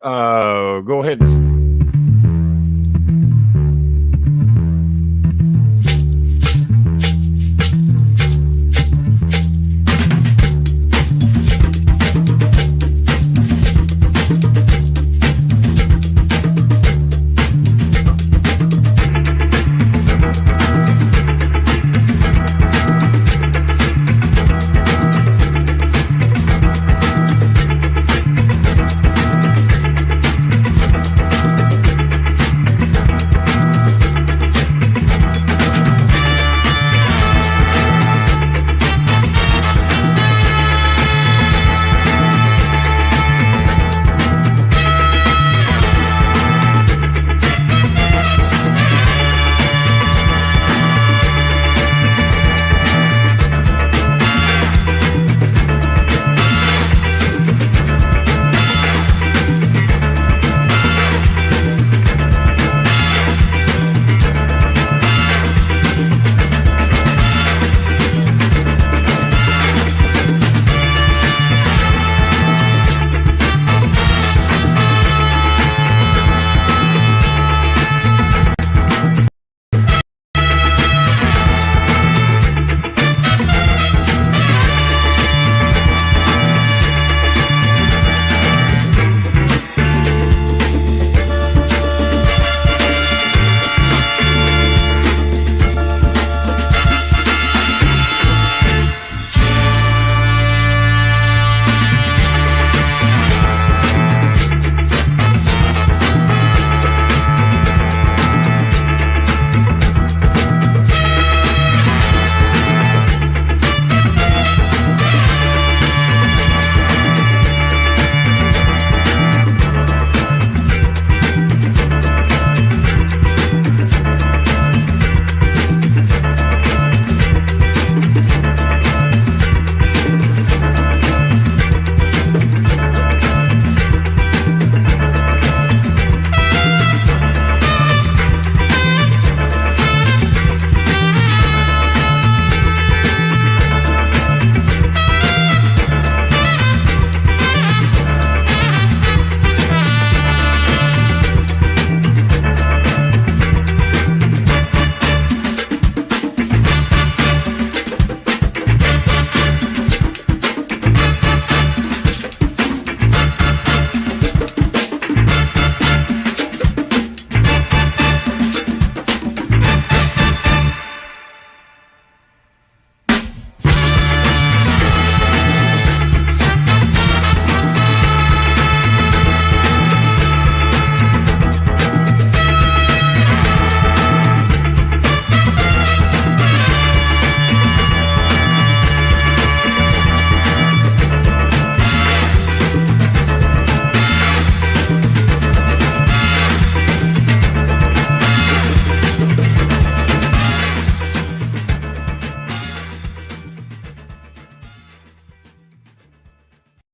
Go ahead and.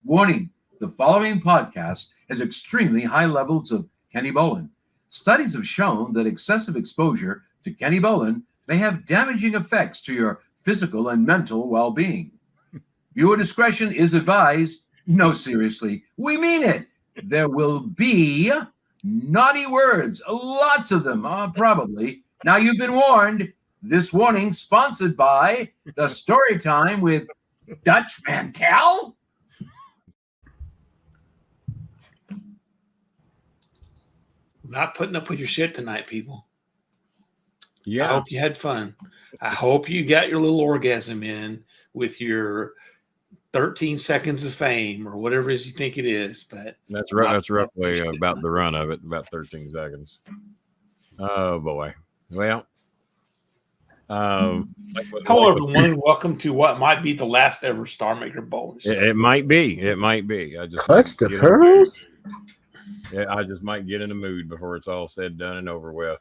Warning, the following podcast has extremely high levels of Kenny Bolin. Studies have shown that excessive exposure to Kenny Bolin may have damaging effects to your physical and mental well-being. Viewer discretion is advised. No, seriously, we mean it. There will be naughty words, lots of them, probably. Now you've been warned. This warning sponsored by the Story Time with Dutch Mantel. Not putting up with your shit tonight, people. Yeah. I hope you had fun. I hope you got your little orgasm in with your 13 seconds of fame or whatever it is you think it is. But that's right. That's roughly about the run of it, about 13 seconds. Oh boy. Well, hello everyone. Welcome to what might be the last ever Star Maker Bowling show. It might be. It might be. I just clutch the pearls. Yeah, I just might get in the mood before it's all said, done, and over with.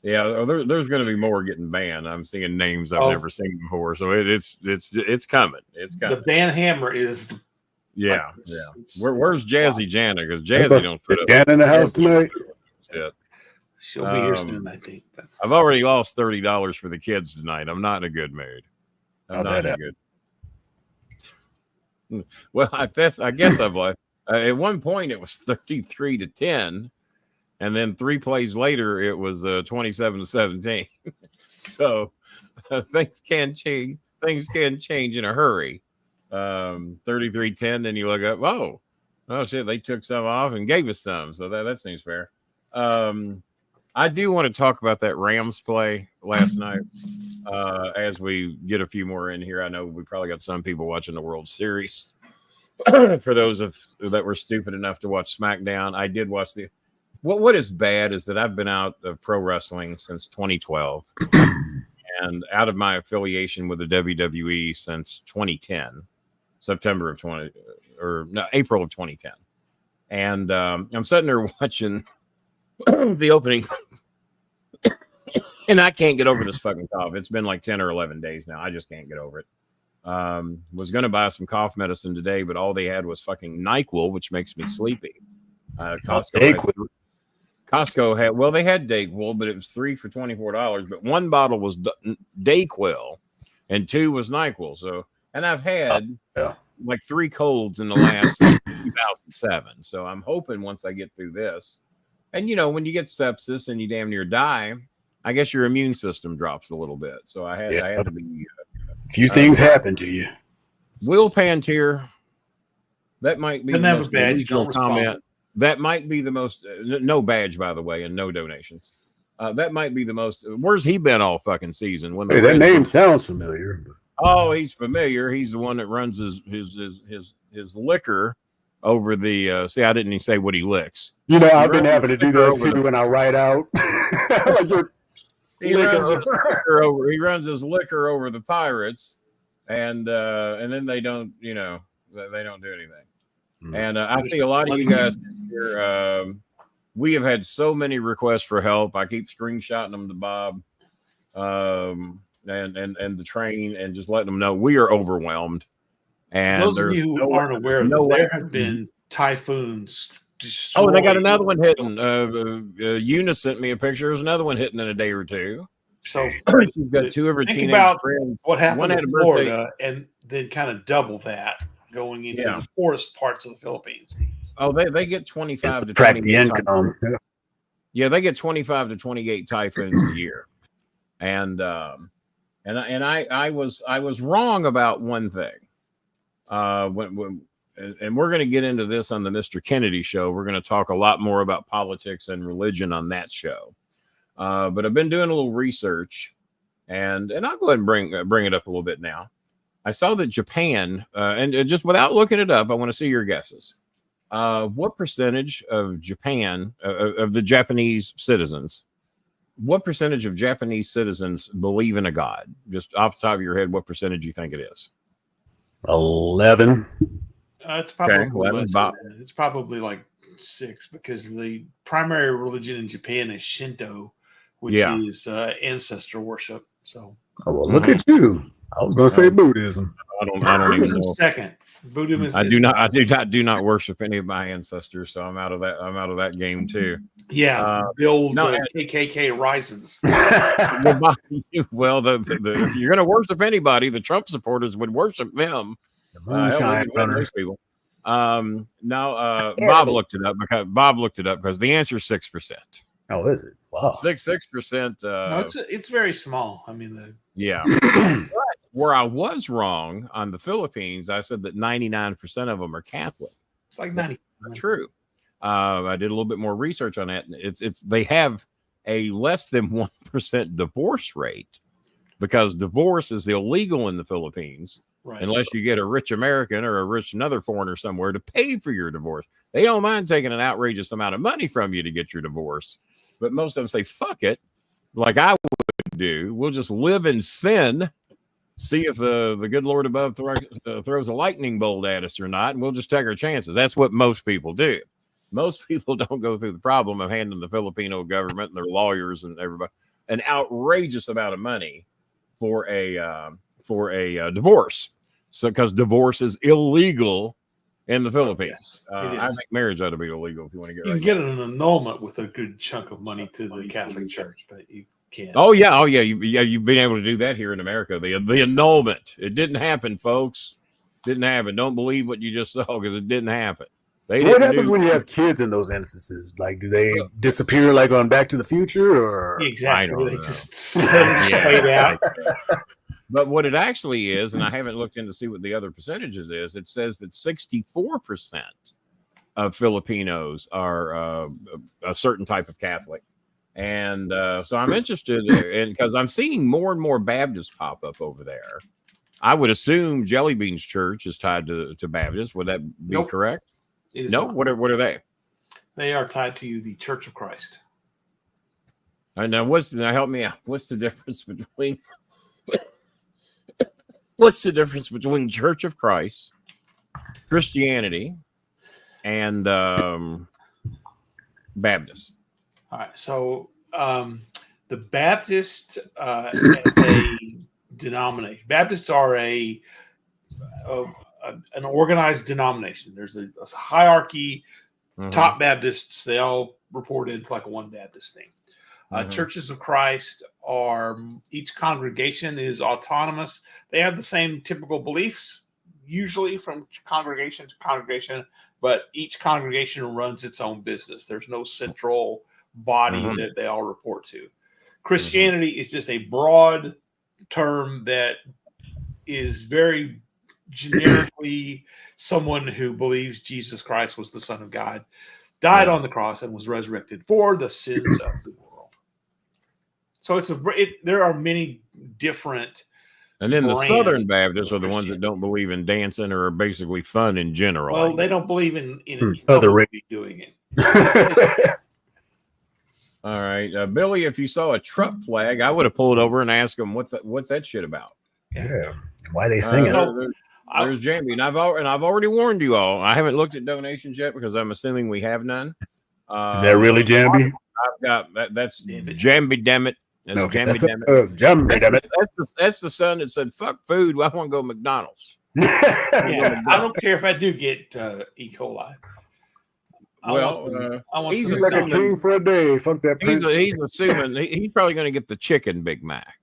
Yeah, there's going to be more getting banned. I'm seeing names I've never seen before, so it's coming. It's coming. The ban hammer is. Yeah, Where's Jazzy Jana? Because Jazzy don't put up. Jana in the house tonight. Shit. She'll be here soon, I think. But. I've already lost $30 for the kids tonight. I'm not in a good mood. I'm not in a good. Well, I guess I've At one point, it was 33-10, and then 3 plays later, it was 27-17. So things can change. Things can change in a hurry. 33-10, then you look up. Oh shit! They took some off and gave us some. So that seems fair. I do want to talk about that Rams play last night. As we get a few more in here, I know we probably got some people watching the World Series. For those that were stupid enough to watch SmackDown, I did watch the. What is bad is that I've been out of pro wrestling since 2012, and out of my affiliation with the WWE since 2010, April of 2010, and I'm sitting there watching the opening, and I can't get over this fucking cough. It's been like 10 or 11 days now. I just can't get over it. Was going to buy some cough medicine today, but all they had was fucking NyQuil, which makes me sleepy. Costco had, well, they had Dayquil, but it was 3 for $24. But one bottle was Dayquil and 2 was NyQuil. So, and I've had like 3 colds in the last 2007. So I'm hoping once I get through this, and you know, when you get sepsis and you damn near die, I guess your immune system drops a little bit. So I had to be. Few things happen to you. Will Pantier, that might be the most original comment. That might be the most, no badge, by the way, and no donations. That might be the most, where's he been all fucking season? Hey, that name sounds familiar. Oh, he's familiar. He's the one that runs his liquor over the, see, I didn't even say what he licks. You know, I've been having to do that too when I write out. He runs his liquor over the Pirates, and then they don't, you know, they don't do anything. And I see a lot of you guys here. We have had so many requests for help. I keep screenshotting them to Bob, and the train, and just letting them know we are overwhelmed. And those of you who aren't aware, there have been typhoons. Oh, they got another one hitting. Eunice sent me a picture. There's another one hitting in a day or two. So she's got 2 of her teenage friends. What happened in Florida, and then kind of double that going into the poorest parts of the Philippines. Oh, they get 25 to 28 the income. Yeah, they get 25 to 28 typhoons a year, and I was wrong about one thing. And we're going to get into this on the Mr. Kennedy show. We're going to talk a lot more about politics and religion on that show. But I've been doing a little research, and I'll go ahead and bring it up a little bit now. I saw that Japan, and just without looking it up, I want to see your guesses. What percentage of Japan, of the Japanese citizens, what percentage of Japanese citizens believe in a God? Just off the top of your head, what percentage you think it is? 11. It's probably it's probably like 6, because the primary religion in Japan is Shinto, which is ancestor worship. So, Look at you. I was going to say Buddhism. I don't even know. Second, Buddhism is. I do not worship any of my ancestors, so I'm out of that game too. Yeah, the old KKK risings. Well, if you're going to worship anybody, the Trump supporters would worship them. Those people. Bob looked it up because the answer is 6%. Oh, is it? Wow. 6%. No, it's very small. I mean, But where I was wrong on the Philippines, I said that 99% of them are Catholic. It's like 90. Not true. I did a little bit more research on that. They have a less than 1% divorce rate, because divorce is illegal in the Philippines. Right. Unless you get a rich American or another foreigner somewhere to pay for your divorce. They don't mind taking an outrageous amount of money from you to get your divorce. But most of them say, fuck it, like I would do. We'll just live in sin, see if the good Lord above throws a lightning bolt at us or not, and we'll just take our chances. That's what most people do. Most people don't go through the problem of handing the Filipino government and their lawyers and everybody an outrageous amount of money for a divorce. So, because divorce is illegal in the Philippines. I think marriage ought to be illegal if you want to get. You can get an annulment with a good chunk of money to the Catholic Church, but you can't. Oh yeah. You've been able to do that here in America. The annulment. It didn't happen, folks. Didn't happen. Don't believe what you just saw, because it didn't happen. What happens when you have kids in those instances? Like, do they disappear like on Back to the Future, or exactly? They just fade out. But what it actually is, and I haven't looked in to see what the other percentages is, it says that 64% of Filipinos are a certain type of Catholic. And so I'm interested in, because I'm seeing more and more Baptists pop up over there. I would assume Jelly Beans Church is tied to Baptists. Would that be correct? No. What are they? They are tied to the Church of Christ. And now, help me out. What's the difference between Church of Christ, Christianity, and Baptist? All right. So the Baptist a denomination. Baptists are an organized denomination. There's a hierarchy. Top Baptists, they all report into like a one Baptist thing. Churches of Christ are, each congregation is autonomous. They have the same typical beliefs, usually from congregation to congregation, but each congregation runs its own business. There's no central body that they all report to. Christianity is just a broad term that is very generically someone who believes Jesus Christ was the Son of God, died on the cross, and was resurrected for the sins of the world. So there are many different. And then the Southern Baptists are the ones that don't believe in dancing or are basically fun in general. Well, they don't believe in other doing it. All right, Billy, if you saw a truck flag, I would have pulled over and asked them what's that shit about. Yeah, why they singing? There's Jambi, and I've already warned you all. I haven't looked at donations yet because I'm assuming we have none. Is that really Jambi? I've got that's Jambi, damn it. That's okay, Jambi, damn it. That's the son that said, "Fuck food. I want to go to McDonald's." Yeah, I don't care if I do get E. coli. He's like a king for a day. Fuck that. He's assuming he's probably going to get the chicken Big Mac,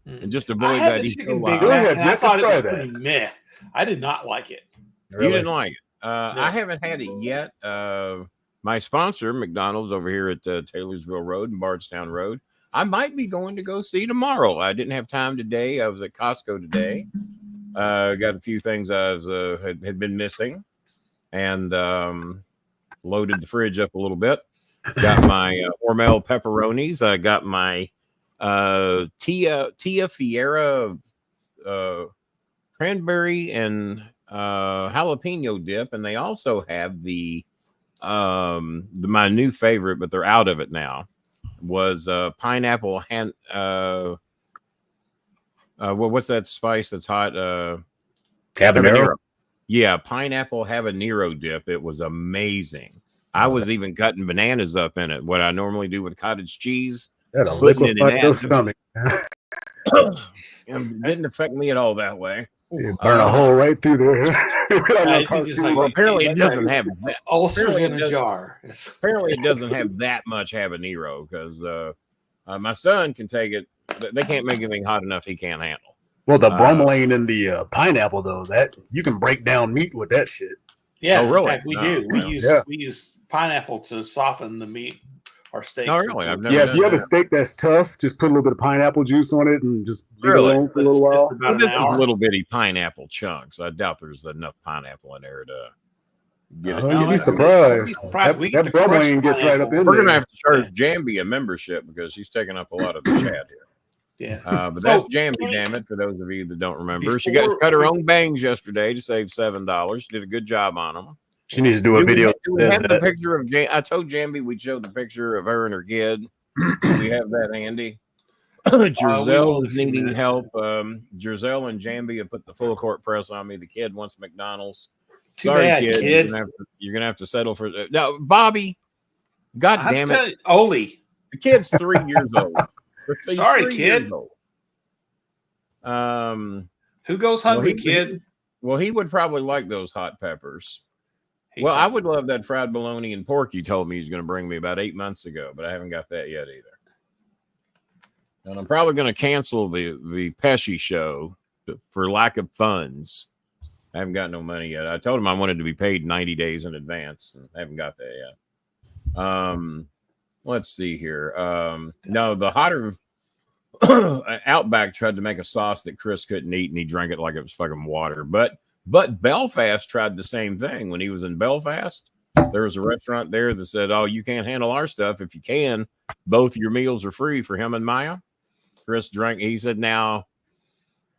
and just avoid that E. coli. I thought it was pretty meh. I did not like it. Really? You didn't like it? No. I haven't had it yet. My sponsor, McDonald's, over here at Taylorsville Road and Bardstown Road, I might be going to go see tomorrow. I didn't have time today. I was at Costco today. Got a few things I had been missing, and loaded the fridge up a little bit. Got my Hormel pepperonis. I got my Tia Fiera cranberry and jalapeno dip, and they also have my new favorite, but they're out of it now, was pineapple what's that spice that's hot? Habanero. Yeah, pineapple habanero dip. It was amazing. I was even cutting bananas up in it, what I normally do with cottage cheese. That'll liquefy your stomach. It didn't affect me at all that way. You burn a hole right through there. Apparently it doesn't have ulcers in a jar. Apparently it doesn't have that much habanero, because my son can take it. They can't make anything hot enough he can't handle. Well, the bromelain in the pineapple, though, that you can break down meat with that shit. Yeah, really? We do. We use pineapple to soften the meat or steak. Oh, really? I've never if you have a steak that's tough, just put a little bit of pineapple juice on it and just leave it alone for a little while. This is little bitty pineapple chunks. I doubt there's enough pineapple in there to get it. You'd be surprised. That bromelain gets right up in there. We're going to have to charge Jambi a membership because she's taking up a lot of the chat here. Yeah, but that's Jambi, damn it, for those of you that don't remember. She cut her own bangs yesterday to save $7. She did a good job on them. She needs to do a video. We have the picture of I told Jambi we'd show the picture of her and her kid. We have that handy. Giselle is needing help. Giselle and Jambi have put the full court press on me. The kid wants McDonald's. Sorry, kid. You're gonna have to settle for that. Now, Bobby, God damn it. Oli. The kid's 3 years old. Sorry, kid. Who goes hungry, kid? Well, he would probably like those hot peppers. I would love that fried bologna and pork you told me he's going to bring me about 8 months ago, but I haven't got that yet either. And I'm probably going to cancel the Pesci show for lack of funds. I haven't got no money yet. I told him I wanted to be paid 90 days in advance, and I haven't got that yet. Let's see here. No, the hotter Outback tried to make a sauce that Chris couldn't eat, and he drank it like it was fucking water. But Belfast tried the same thing when he was in Belfast. There was a restaurant there that said, "Oh, you can't handle our stuff. If you can, both your meals are free for him and Maya." Chris drank. He said, "Now,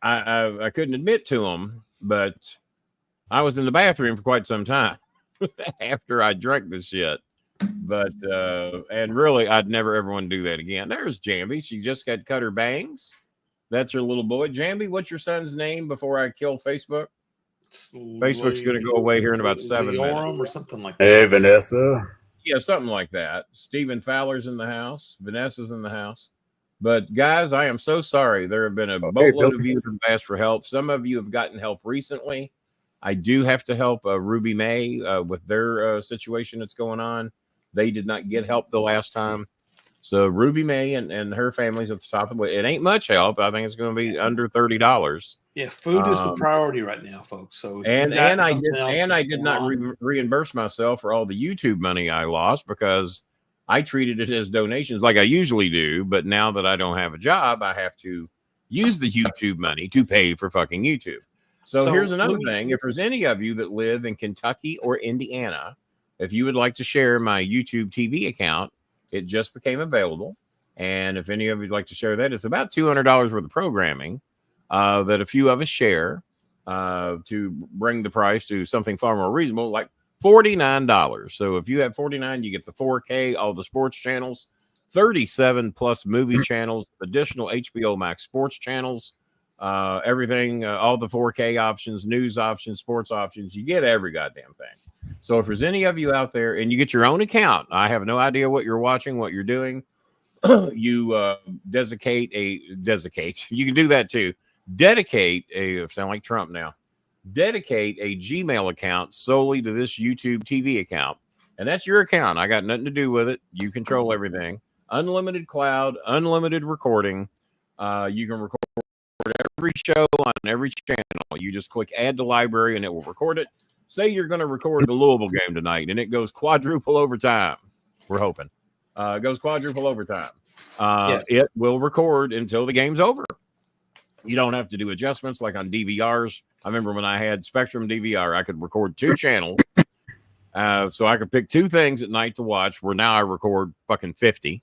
I couldn't admit to him, but I was in the bathroom for quite some time after I drank this shit. But and really, I'd never ever want to do that again." There's Jambi. She just got cut her bangs. That's her little boy. Jambi, what's your son's name before I kill Facebook? Facebook's going to go away here in about 7 minutes. Or something like that. Hey, Vanessa. Yeah, something like that. Stephen Fowler's in the house. Vanessa's in the house. But guys, I am so sorry. There have been a boatload of you who have asked for help. Some of you have gotten help recently. I do have to help Ruby May with their situation that's going on. They did not get help the last time. So Ruby May and her family's at the top of it. It ain't much help. I think it's going to be under $30. Yeah, food is the priority right now, folks. So and I did not reimburse myself for all the YouTube money I lost because I treated it as donations like I usually do. But now that I don't have a job, I have to use the YouTube money to pay for fucking YouTube. So here's another thing. If there's any of you that live in Kentucky or Indiana, if you would like to share my YouTube TV account, it just became available. And if any of you'd like to share that, it's about $200 worth of programming that a few of us share to bring the price to something far more reasonable, like $49. So if you have $49, you get the 4K, all the sports channels, 37 plus movie channels, additional HBO Max sports channels, everything, all the 4K options, news options, sports options. You get every goddamn thing. So if there's any of you out there and you get your own account, I have no idea what you're watching, what you're doing. You desiccate. You can do that too. Dedicate sound like Trump now. Dedicate a Gmail account solely to this YouTube TV account. And that's your account. I got nothing to do with it. You control everything. Unlimited cloud, unlimited recording. You can record every show on every channel. You just click add to library and it will record it. Say you're going to record the Louisville game tonight and it goes quadruple overtime. We're hoping. It goes quadruple overtime. It will record until the game's over. You don't have to do adjustments like on DVRs. I remember when I had Spectrum DVR, I could record 2 channels. So I could pick 2 things at night to watch, where now I record fucking 50.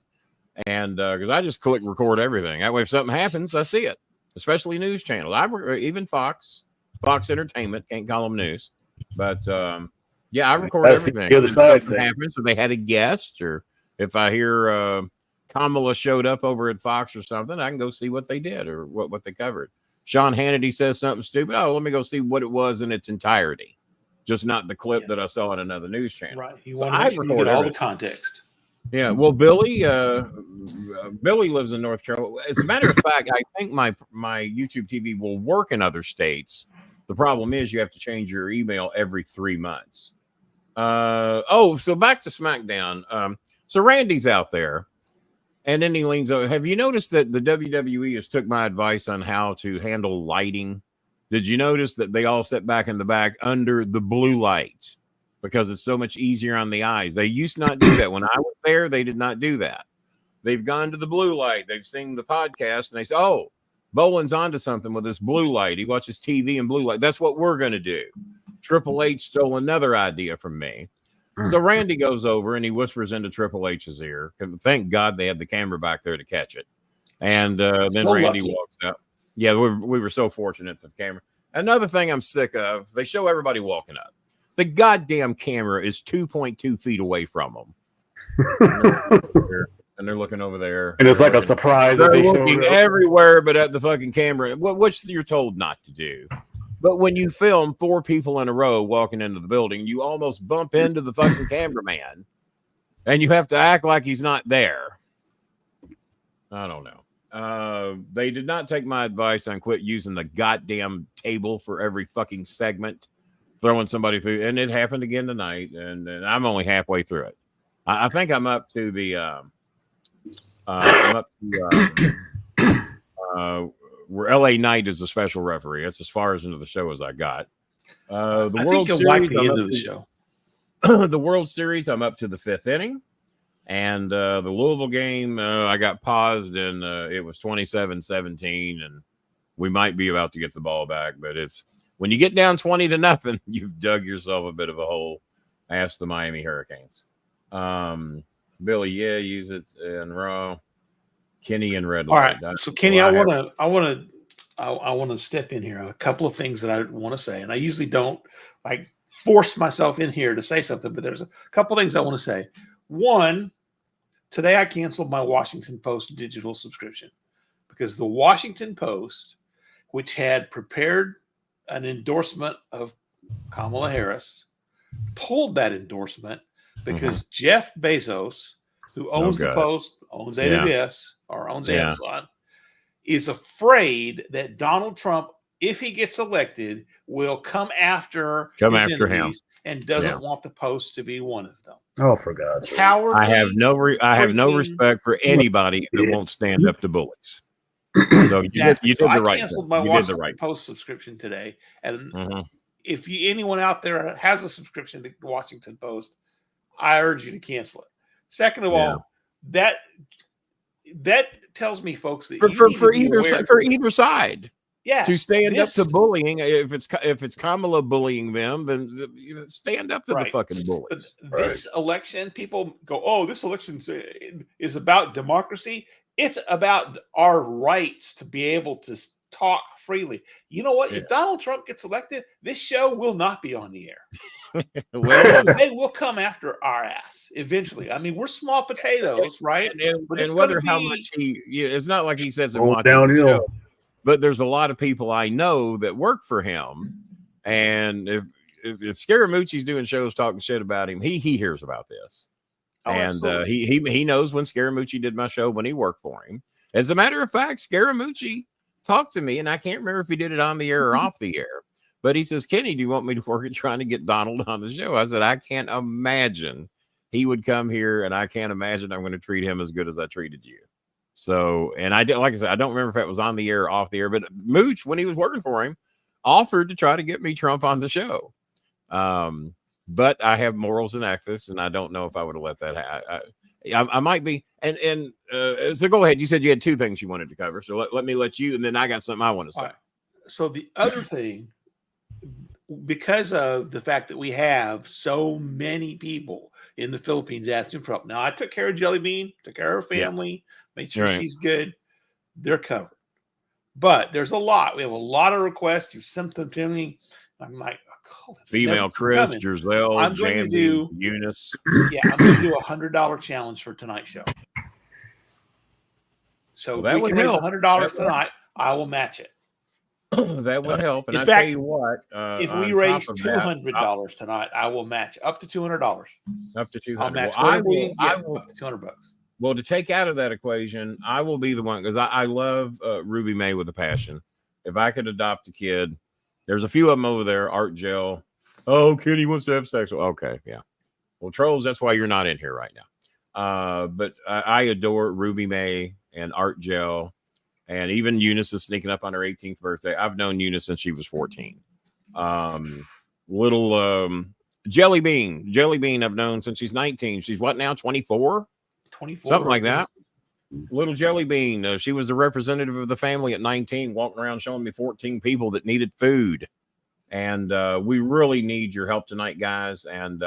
And because I just click record everything. That way, if something happens, I see it, especially news channels. Even Fox Entertainment, can't call them news. But yeah, I record everything. The other side happens, so they had a guest, or if I hear Kamala showed up over at Fox or something, I can go see what they did or what they covered. Sean Hannity says something stupid. Oh, let me go see what it was in its entirety, just not the clip that I saw on another news channel. Right. So I record all the context. Yeah. Well, Billy lives in North Carolina. As a matter of fact, I think my YouTube TV will work in other states. The problem is you have to change your email every 3 months. So back to SmackDown. So Randy's out there. And then he leans over. Have you noticed that the WWE has took my advice on how to handle lighting? Did you notice that they all sit back in the back under the blue light because it's so much easier on the eyes? They used to not do that. When I was there, they did not do that. They've gone to the blue light. They've seen the podcast and they say, oh, Bolin's onto something with this blue light. He watches TV in blue light. That's what we're going to do. Triple H stole another idea from me. So Randy goes over and he whispers into Triple H's ear. Thank God they had the camera back there to catch it. And then Randy walks out. Yeah, we were so fortunate for the camera. Another thing I'm sick of, they show everybody walking up. The goddamn camera is 2.2 feet away from them. And they're looking over there. And it's like a surprise. They're looking everywhere but at the fucking camera, which you're told not to do. But when you film 4 people in a row walking into the building, you almost bump into the fucking cameraman and you have to act like he's not there. I don't know. They did not take my advice on quit using the goddamn table for every fucking segment, throwing somebody through. And it happened again tonight. And I'm only halfway through it. I think I'm up to the, where LA Knight is a special referee. That's as far as into the show as I got. The I World think you'll Series, like the I'm end up of the to- show. the World Series, I'm up to the 5th inning. And the Louisville game, I got paused, and it was 27-17, and we might be about to get the ball back. But it's when you get down 20-0, you've dug yourself a bit of a hole. Ask the Miami Hurricanes. Billy, use it in Raw. Kenny and Red All Light. right. So Kenny, I want to step in here. A couple of things that I want to say, and I usually don't like force myself in here to say something, but there's a couple of things I want to say. One, today I canceled my Washington Post digital subscription because the Washington Post, which had prepared an endorsement of Kamala Harris, pulled that endorsement because Jeff Bezos, who owns the Post, owns AWS, or owns Amazon, is afraid that Donald Trump, if he gets elected, will come after him and doesn't want the Post to be one of them. Oh, for God's sake! I have no respect for anybody that won't stand up to bullies. So you did the right thing. I canceled my Washington Post subscription today, and if anyone out there has a subscription to the Washington Post, I urge you to cancel it. Second of all, that tells me, folks, that for either side. Yeah, to stand up to bullying. If it's Kamala bullying them, then stand up to the fucking bullies. This election, people go, "Oh, this election is about democracy. It's about our rights to be able to talk freely." You know what? If Donald Trump gets elected, this show will not be on the air. Well, they will come after our ass eventually. I mean, we're small potatoes, right? And whether how much it's not like he says it downhill. But there's a lot of people I know that work for him, and if Scaramucci's doing shows talking shit about him, he hears about this, and he knows when Scaramucci did my show when he worked for him. As a matter of fact, Scaramucci talked to me, and I can't remember if he did it on the air or off the air, but he says, "Kenny, do you want me to work at trying to get Donald on the show?" I said, "I can't imagine he would come here, and I can't imagine I'm going to treat him as good as I treated you." So, and I did, like I said, I don't remember if it was on the air or off the air, but Mooch, when he was working for him, offered to try to get me Trump on the show. But I have morals and ethics, and I don't know if I would have let that happen. I might be. And so go ahead. You said you had two things you wanted to cover. So let me let you, and then I got something I want to say. Right. So the other thing, because of the fact that we have so many people in the Philippines asking for help. Now, I took care of Jelly Bean, took care of her family, made sure she's good. They're covered. But there's a lot. We have a lot of requests. You sent them to me. I'm like, female Chris, Giselle, I'm going to do Eunice. Yeah, I'm going to do $100 challenge for tonight's show. So if we can raise $100 tonight, I will match it. That would help. And In I fact, tell you what, if we raise $200 tonight, I will match up to $200. Up to $200. I'll match I will up to $200. Well, to take out of that equation, I will be the one, because I love Ruby May with a passion. If I could adopt a kid, there's a few of them over there. Art Gel. Oh, Kenny wants to have sex. Okay, yeah. Well, Trolls, that's why you're not in here right now. But I adore Ruby May and Art Gel. And even Eunice is sneaking up on her 18th birthday. I've known Eunice since she was 14. Little Jelly Bean, I've known since she's 19. She's what now, 24? 24. Something like that. Little Jelly Bean. She was the representative of the family at 19, walking around showing me 14 people that needed food. And we really need your help tonight, guys. And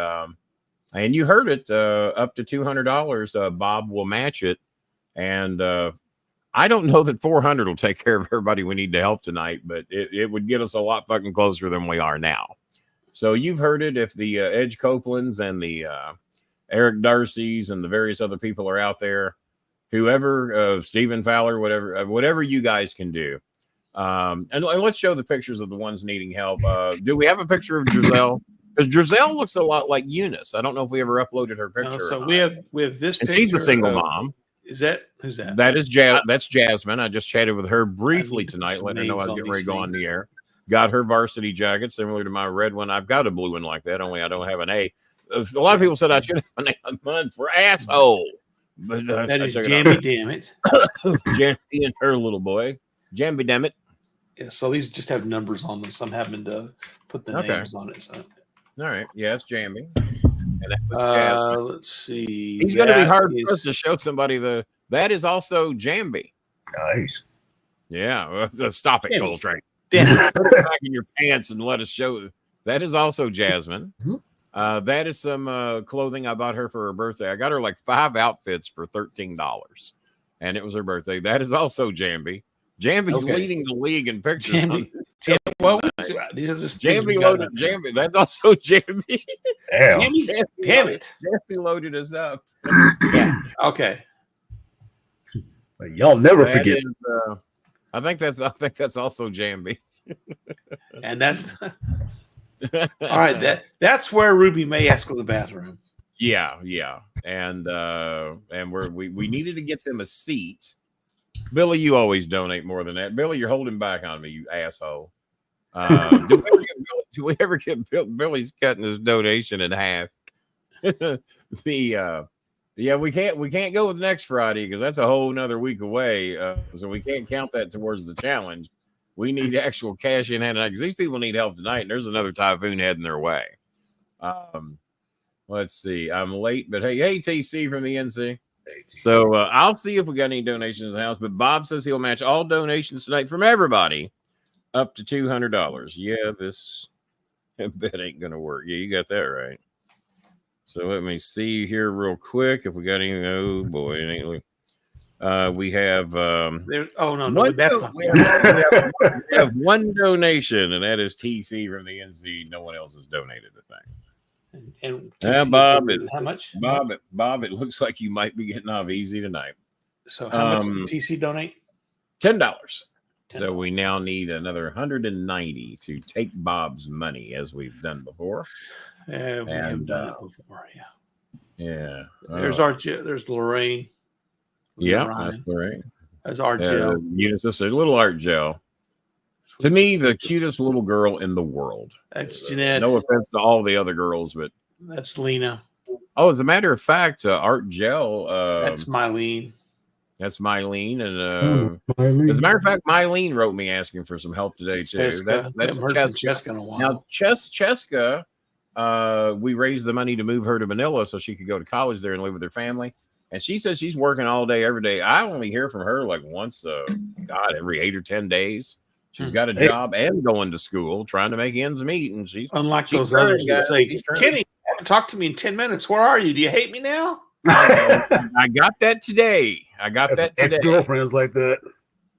you heard it, up to $200. Bob will match it. And I don't know that 400 will take care of everybody we need to help tonight, but it would get us a lot fucking closer than we are now. So you've heard it. If the Edge Copelands and the Eric Darcy's and the various other people are out there, whoever, Stephen Fowler, whatever you guys can do. And let's show the pictures of the ones needing help. Do we have a picture of Giselle? Because Giselle looks a lot like Eunice. I don't know if we ever uploaded her picture. No, so we have this and picture. She's the single mom. Is that who's that? That is that's Jasmine. I just chatted with her briefly tonight, letting her know I was getting ready to go on the air. Got her varsity jacket, similar to my red one. I've got a blue one like that, only I don't have an A. A lot of people said I should have an A mud for asshole. But that is Jammy, damn it. Jammy and her little boy. Jammy, damn it. Yeah, so these just have numbers on them. So I'm having to put the names on it. So. All right. Yeah, it's Jambi. And that was let's see. He's going to be hard for us to show somebody that is also Jambi. Nice. Yeah. Stop it, Coltrane. Damn. Put it back in your pants and let us show. That is also Jasmine. That is some clothing I bought her for her birthday. I got her like 5 outfits for $13, and it was her birthday. That is also Jambi. Jambi's leading the league in pictures. Jambi loaded Jambi. That's also Jambi. Damn it. Jambi loaded us up. Yeah. Okay. Y'all never forget. I think that's also Jambi. And that's all right. That's where Ruby May has to go to the bathroom. Yeah, and we needed to get them a seat. Billy, you always donate more than that. Billy, you're holding back on me, you asshole. Do we ever get Billy's cutting his donation in half? We can't go with next Friday because that's a whole nother week away. So we can't count that towards the challenge. We need actual cash in hand because these people need help tonight. And there's another typhoon heading their way. Let's see. I'm late, but hey, TC from the NC. So I'll see if we got any donations in the house. But Bob says he'll match all donations tonight from everybody up to $200. Yeah, this bet ain't gonna work. Yeah, you got that right. So let me see here real quick if we got any. Oh boy, it ain't. We have. That's not. We have one donation, and that is TC from the NC. No one else has donated a thing. And Bob, how much? Bob, it looks like you might be getting off easy tonight. So how much did TC donate? $10. So we now need another 190 to take Bob's money, as we've done before. We have done it before. Yeah. There's Lorraine. Yeah, that's Lorraine. There's Art Gel. Eunice, a little Art Gel. To me, the cutest little girl in the world. That's Jeanette. No offense to all the other girls, but that's Lena. Oh, as a matter of fact, Art Gel. That's Mylene. That's Mylene, and as a matter of fact, Mylene wrote me asking for some help today too. Cheska. That's Cheska in a while. Now, Cheska, we raised the money to move her to Manila so she could go to college there and live with her family. And she says she's working all day, every day. I only hear from her like once, every 8 or 10 days. She's got a job and going to school, trying to make ends meet. And she's unlike those others that say, Kenny, you haven't talked to me in 10 minutes. Where are you? Do you hate me now? I got that today. Ex-girlfriends like that.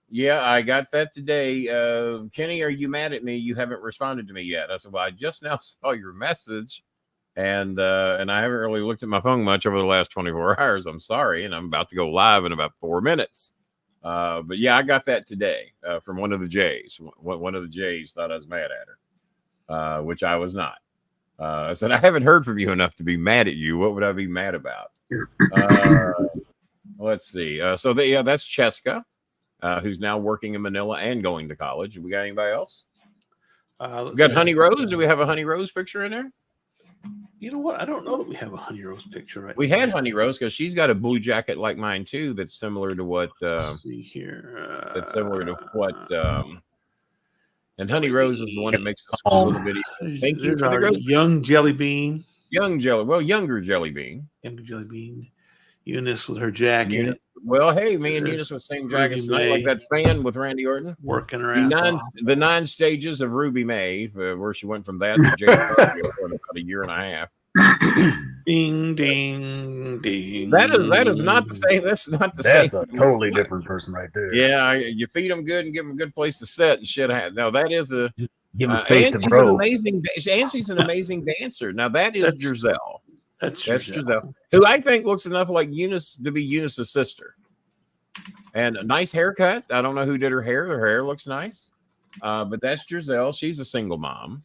Yeah, I got that today. Kenny, are you mad at me? You haven't responded to me yet. I said, well, I just now saw your message. And I haven't really looked at my phone much over the last 24 hours. I'm sorry. And I'm about to go live in about 4 minutes. But yeah, I got that today from one of the Jays. One of the Jays thought I was mad at her, which I was not. I said, I haven't heard from you enough to be mad at you. What would I be mad about? Let's see. That's Cheska, who's now working in Manila and going to college. We got anybody else? We got Honey Rose. Do we have a Honey Rose picture in there? You know what? I don't know that we have a Honey Rose picture right We had Honey Rose because she's got a blue jacket like mine too. That's similar to what. Let's see here. That's similar to what. And Honey Rose is the one that makes the school little video. Thank you for the Rose. Young Jelly Bean. Younger Jelly Bean. Younger Jelly Bean. Eunice with her jacket. Eunice. Well, hey, me and Eunice with the same jackets tonight, like that fan with Randy Orton. Working her ass off. The 9 stages of Ruby May, where she went from that to Jane for about a year and a half. Ding, ding, ding. That is not the same. That's not the same. That's a totally different person right there. Yeah, you feed them good and give them a good place to sit and shit. No, that is a give them space to grow. She's an amazing dancer. Now that is Giselle. That's Giselle, who I think looks enough like Eunice to be Eunice's sister. And a nice haircut. I don't know who did her hair. Her hair looks nice. But that's Giselle. She's a single mom.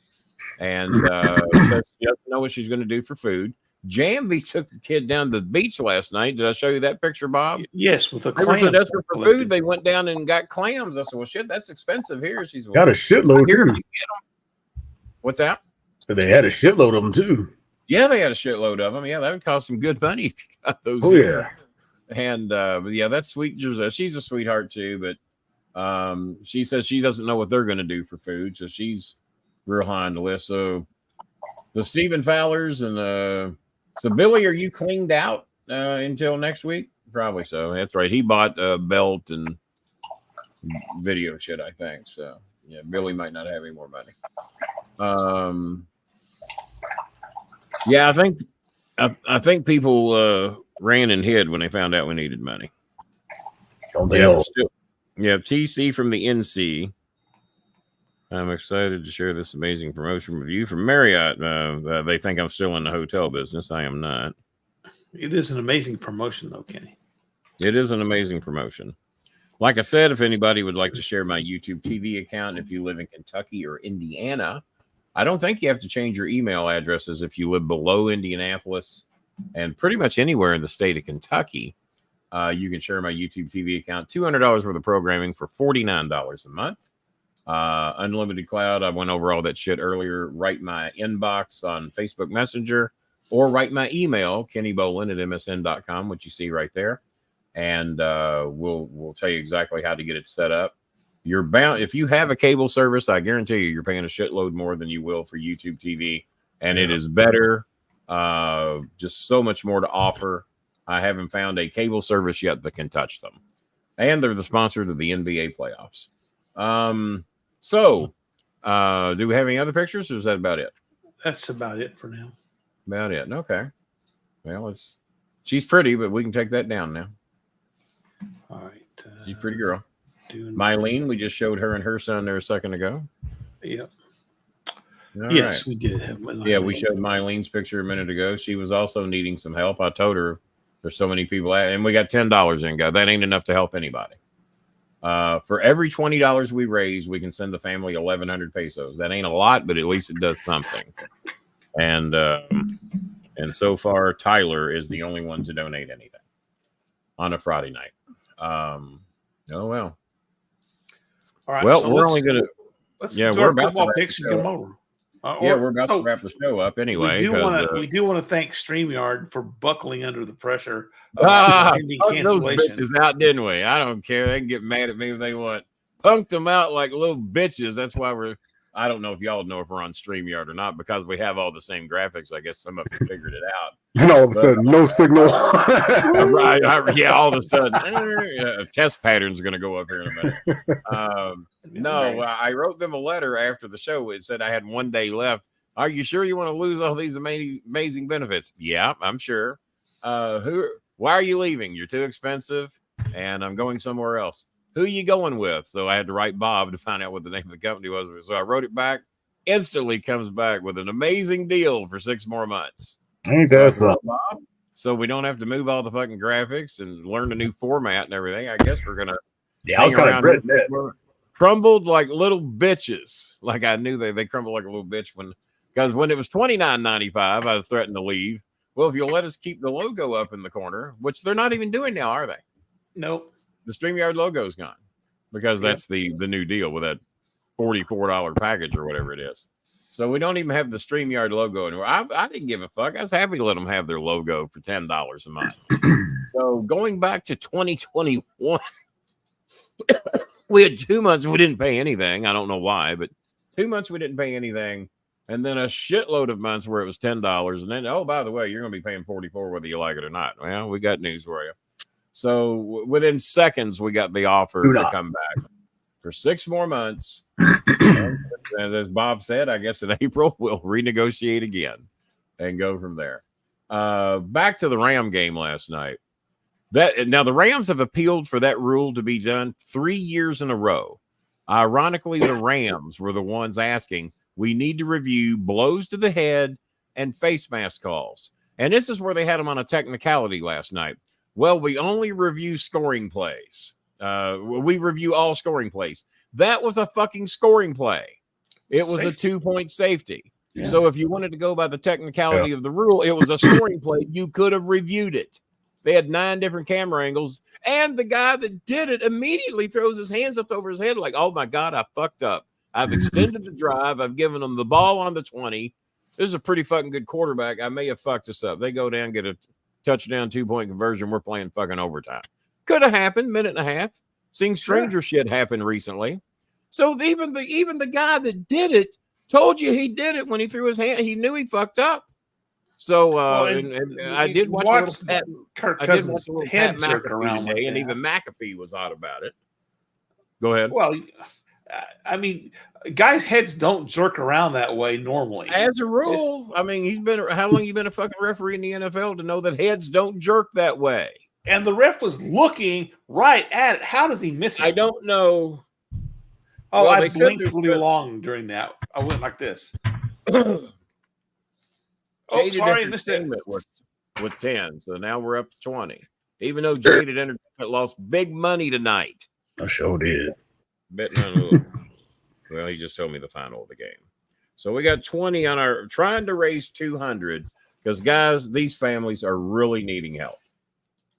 And she doesn't know what she's going to do for food. Jambi took the kid down to the beach last night. Did I show you that picture, Bob? Yes, with a clam. They were so desperate for food, they went down and got clams. I said, well, shit, that's expensive here. She's got a shitload too. What's that? So they had a shitload of them too. Yeah, they had a shitload of them. Yeah, that would cost some good money if you got those. Oh, yeah. And, but yeah, that's sweet Giselle. She's a sweetheart too, but She says she doesn't know what they're going to do for food, so she's real high on the list. So the Stephen Fowlers and so Billy, are you cleaned out until next week? Probably so. That's right. He bought a belt and video shit, I think. So yeah, Billy might not have any more money. Yeah, I think people ran and hid when they found out we needed money. Don't they all? Yeah, TC from the NC. I'm excited to share this amazing promotion with you from Marriott. They think I'm still in the hotel business. I am not. It is an amazing promotion, though, Kenny. It is an amazing promotion. Like I said, if anybody would like to share my YouTube TV account, if you live in Kentucky or Indiana, I don't think you have to change your email addresses if you live below Indianapolis and pretty much anywhere in the state of Kentucky. You can share my YouTube TV account, $200 worth of programming for $49 a month. Unlimited cloud. I went over all that shit earlier. Write my inbox on Facebook Messenger or write my email, kennybolin@msn.com, which you see right there. And we'll tell you exactly how to get it set up. You're bound, if you have a cable service, I guarantee you're paying a shitload more than you will for YouTube TV. And it is better. Just so much more to offer. I haven't found a cable service yet that can touch them. And they're the sponsor to the NBA playoffs. So do we have any other pictures, or is that about it? That's about it for now. About it. Okay. Well, she's pretty, but we can take that down now. All right. She's a pretty girl. Mylene, we just showed her and her son there a second ago. Yep. Yes, right. We did have Mylene. Yeah, we showed Mylene's picture a minute ago. She was also needing some help. I told her there's so many people, and we got $10 in, guys. That ain't enough to help anybody. For every $20 we raise, we can send the family 1,100 pesos. That ain't a lot, but at least it does something. And so far, Tyler is the only one to donate anything on a Friday night. Oh well. All right. Well, So we're only gonna. Yeah, we're about to picks and get them over. We're about to wrap the show up anyway. We do want to thank Streamyard for buckling under the pressure of pending cancellation. Those bitches out, didn't we? I don't care. They can get mad at me if they want. Punked them out like little bitches. That's why I don't know if y'all know if we're on StreamYard or not, because we have all the same graphics. I guess some of you figured it out. And all of a sudden, no signal. Yeah, all of a sudden, test pattern's going to go up here in a minute. I wrote them a letter after the show. It said I had 1 day left. Are you sure you want to lose all these amazing benefits? Yeah, I'm sure. Why are you leaving? You're too expensive, and I'm going somewhere else. Who are you going with? So I had to write Bob to find out what the name of the company was. So I wrote it back. Instantly comes back with an amazing deal for 6 more months. Ain't that something? So we don't have to move all the fucking graphics and learn a new format and everything. I guess we're gonna. Yeah, I was kind of dreading that. Crumbled like little bitches. Like I knew they crumbled like a little bitch because when it was $29.95, I was threatening to leave. Well, if you'll let us keep the logo up in the corner, which they're not even doing now, are they? Nope. The StreamYard logo is gone because that's the new deal with that $44 package or whatever it is. So we don't even have the StreamYard logo anymore. I didn't give a fuck. I was happy to let them have their logo for $10 a month. So going back to 2021, we had 2 months we didn't pay anything. I don't know why, but 2 months we didn't pay anything. And then a shitload of months where it was $10. And then, oh, by the way, you're going to be paying $44 whether you like it or not. Well, we got news for you. So within seconds, we got the offer to come back for 6 more months. And as Bob said, I guess in April, we'll renegotiate again and go from there. Back to the Ram game last night. Now, the Rams have appealed for that rule to be done 3 years in a row. Ironically, the Rams were the ones asking, we need to review blows to the head and face mask calls. And this is where they had them on a technicality last night. Well, we only review scoring plays. We review all scoring plays. That was a fucking scoring play. It was a 2-point safety. Yeah. So if you wanted to go by the technicality of the rule, it was a scoring play. You could have reviewed it. They had 9 different camera angles. And the guy that did it immediately throws his hands up over his head like, oh, my God, I fucked up. I've extended the drive. I've given them the ball on the 20. This is a pretty fucking good quarterback. I may have fucked this up. They go down, get a touchdown, 2-point conversion. We're playing fucking overtime. Could have happened, minute and a half. Seen stranger shit happen recently. So even the guy that did it told you he did it when he threw his hand. He knew he fucked up. So and I did watch a little Pat. Kirk I did watch Cousins' a little head Pat jerk McAfee around today, like and that. even McAfee was odd about it. Go ahead. Well, I mean, guys' heads don't jerk around that way normally. As a rule, I mean, how long you been a fucking referee in the NFL to know that heads don't jerk that way? And the ref was looking right at it. How does he miss it? I don't know. Oh, Well, I they said blinked there's really long during that. I went like this. Jaded Sorry, I missed it. Entertainment with 10, so now we're up to 20. Even though Jaded Entertainment lost big money tonight. I sure did. Well, he just told me the final of the game. So we got 20 on our trying to raise 200 because guys, these families are really needing help.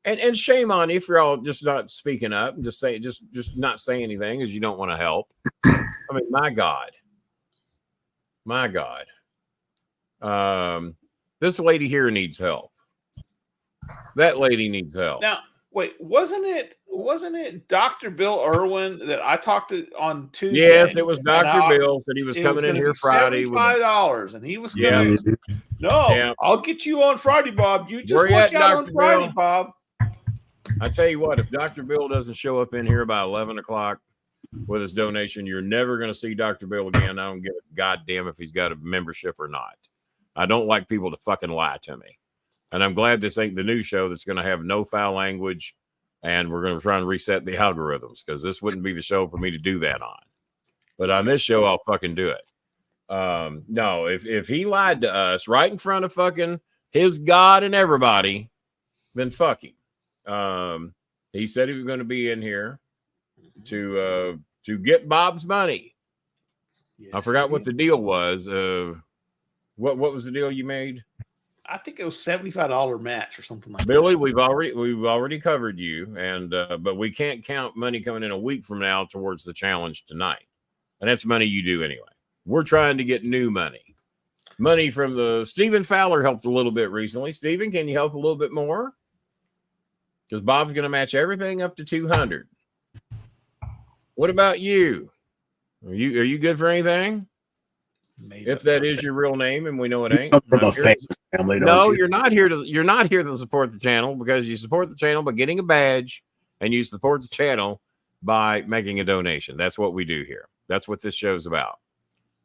And shame on you if you're all just not speaking up and just not saying anything because you don't want to help. I mean, my God. This lady here needs help. That lady needs help. Now, wait, wasn't it Dr. Bill Irwin that I talked to on Tuesday? Yes, it was Dr. Bill said he was coming in here Friday. $75, and he was coming. No, I'll get you on Friday, Bob. You just watch out on Friday, Bob. I tell you what, if Dr. Bill doesn't show up in here by 11 o'clock with his donation, you're never going to see Dr. Bill again. I don't give a goddamn if he's got a membership or not. I don't like people to fucking lie to me. And I'm glad this ain't the new show that's going to have no foul language, and we're going to try and reset the algorithms because this wouldn't be the show for me to do that on. But on this show, I'll fucking do it. No, if he lied to us right in front of fucking his God and everybody, then fuck him. He said he was going to be in here to get Bob's money. Yes, I forgot what the deal was. What was the deal you made? I think it was $75 match or something like Billy, that. we've already covered you, and but we can't count money coming in a week from now towards the challenge tonight, and that's money you do anyway. We're trying to get new money. Money from the Stephen Fowler helped a little bit recently. Stephen, can you help a little bit more? Because Bob's going to match everything up to 200. What about you? Are you good for anything? If that is your real name, and we know it ain't. No, you're not here to support the channel because you support the channel by getting a badge, and you support the channel by making a donation. That's what we do here. That's what this show's about.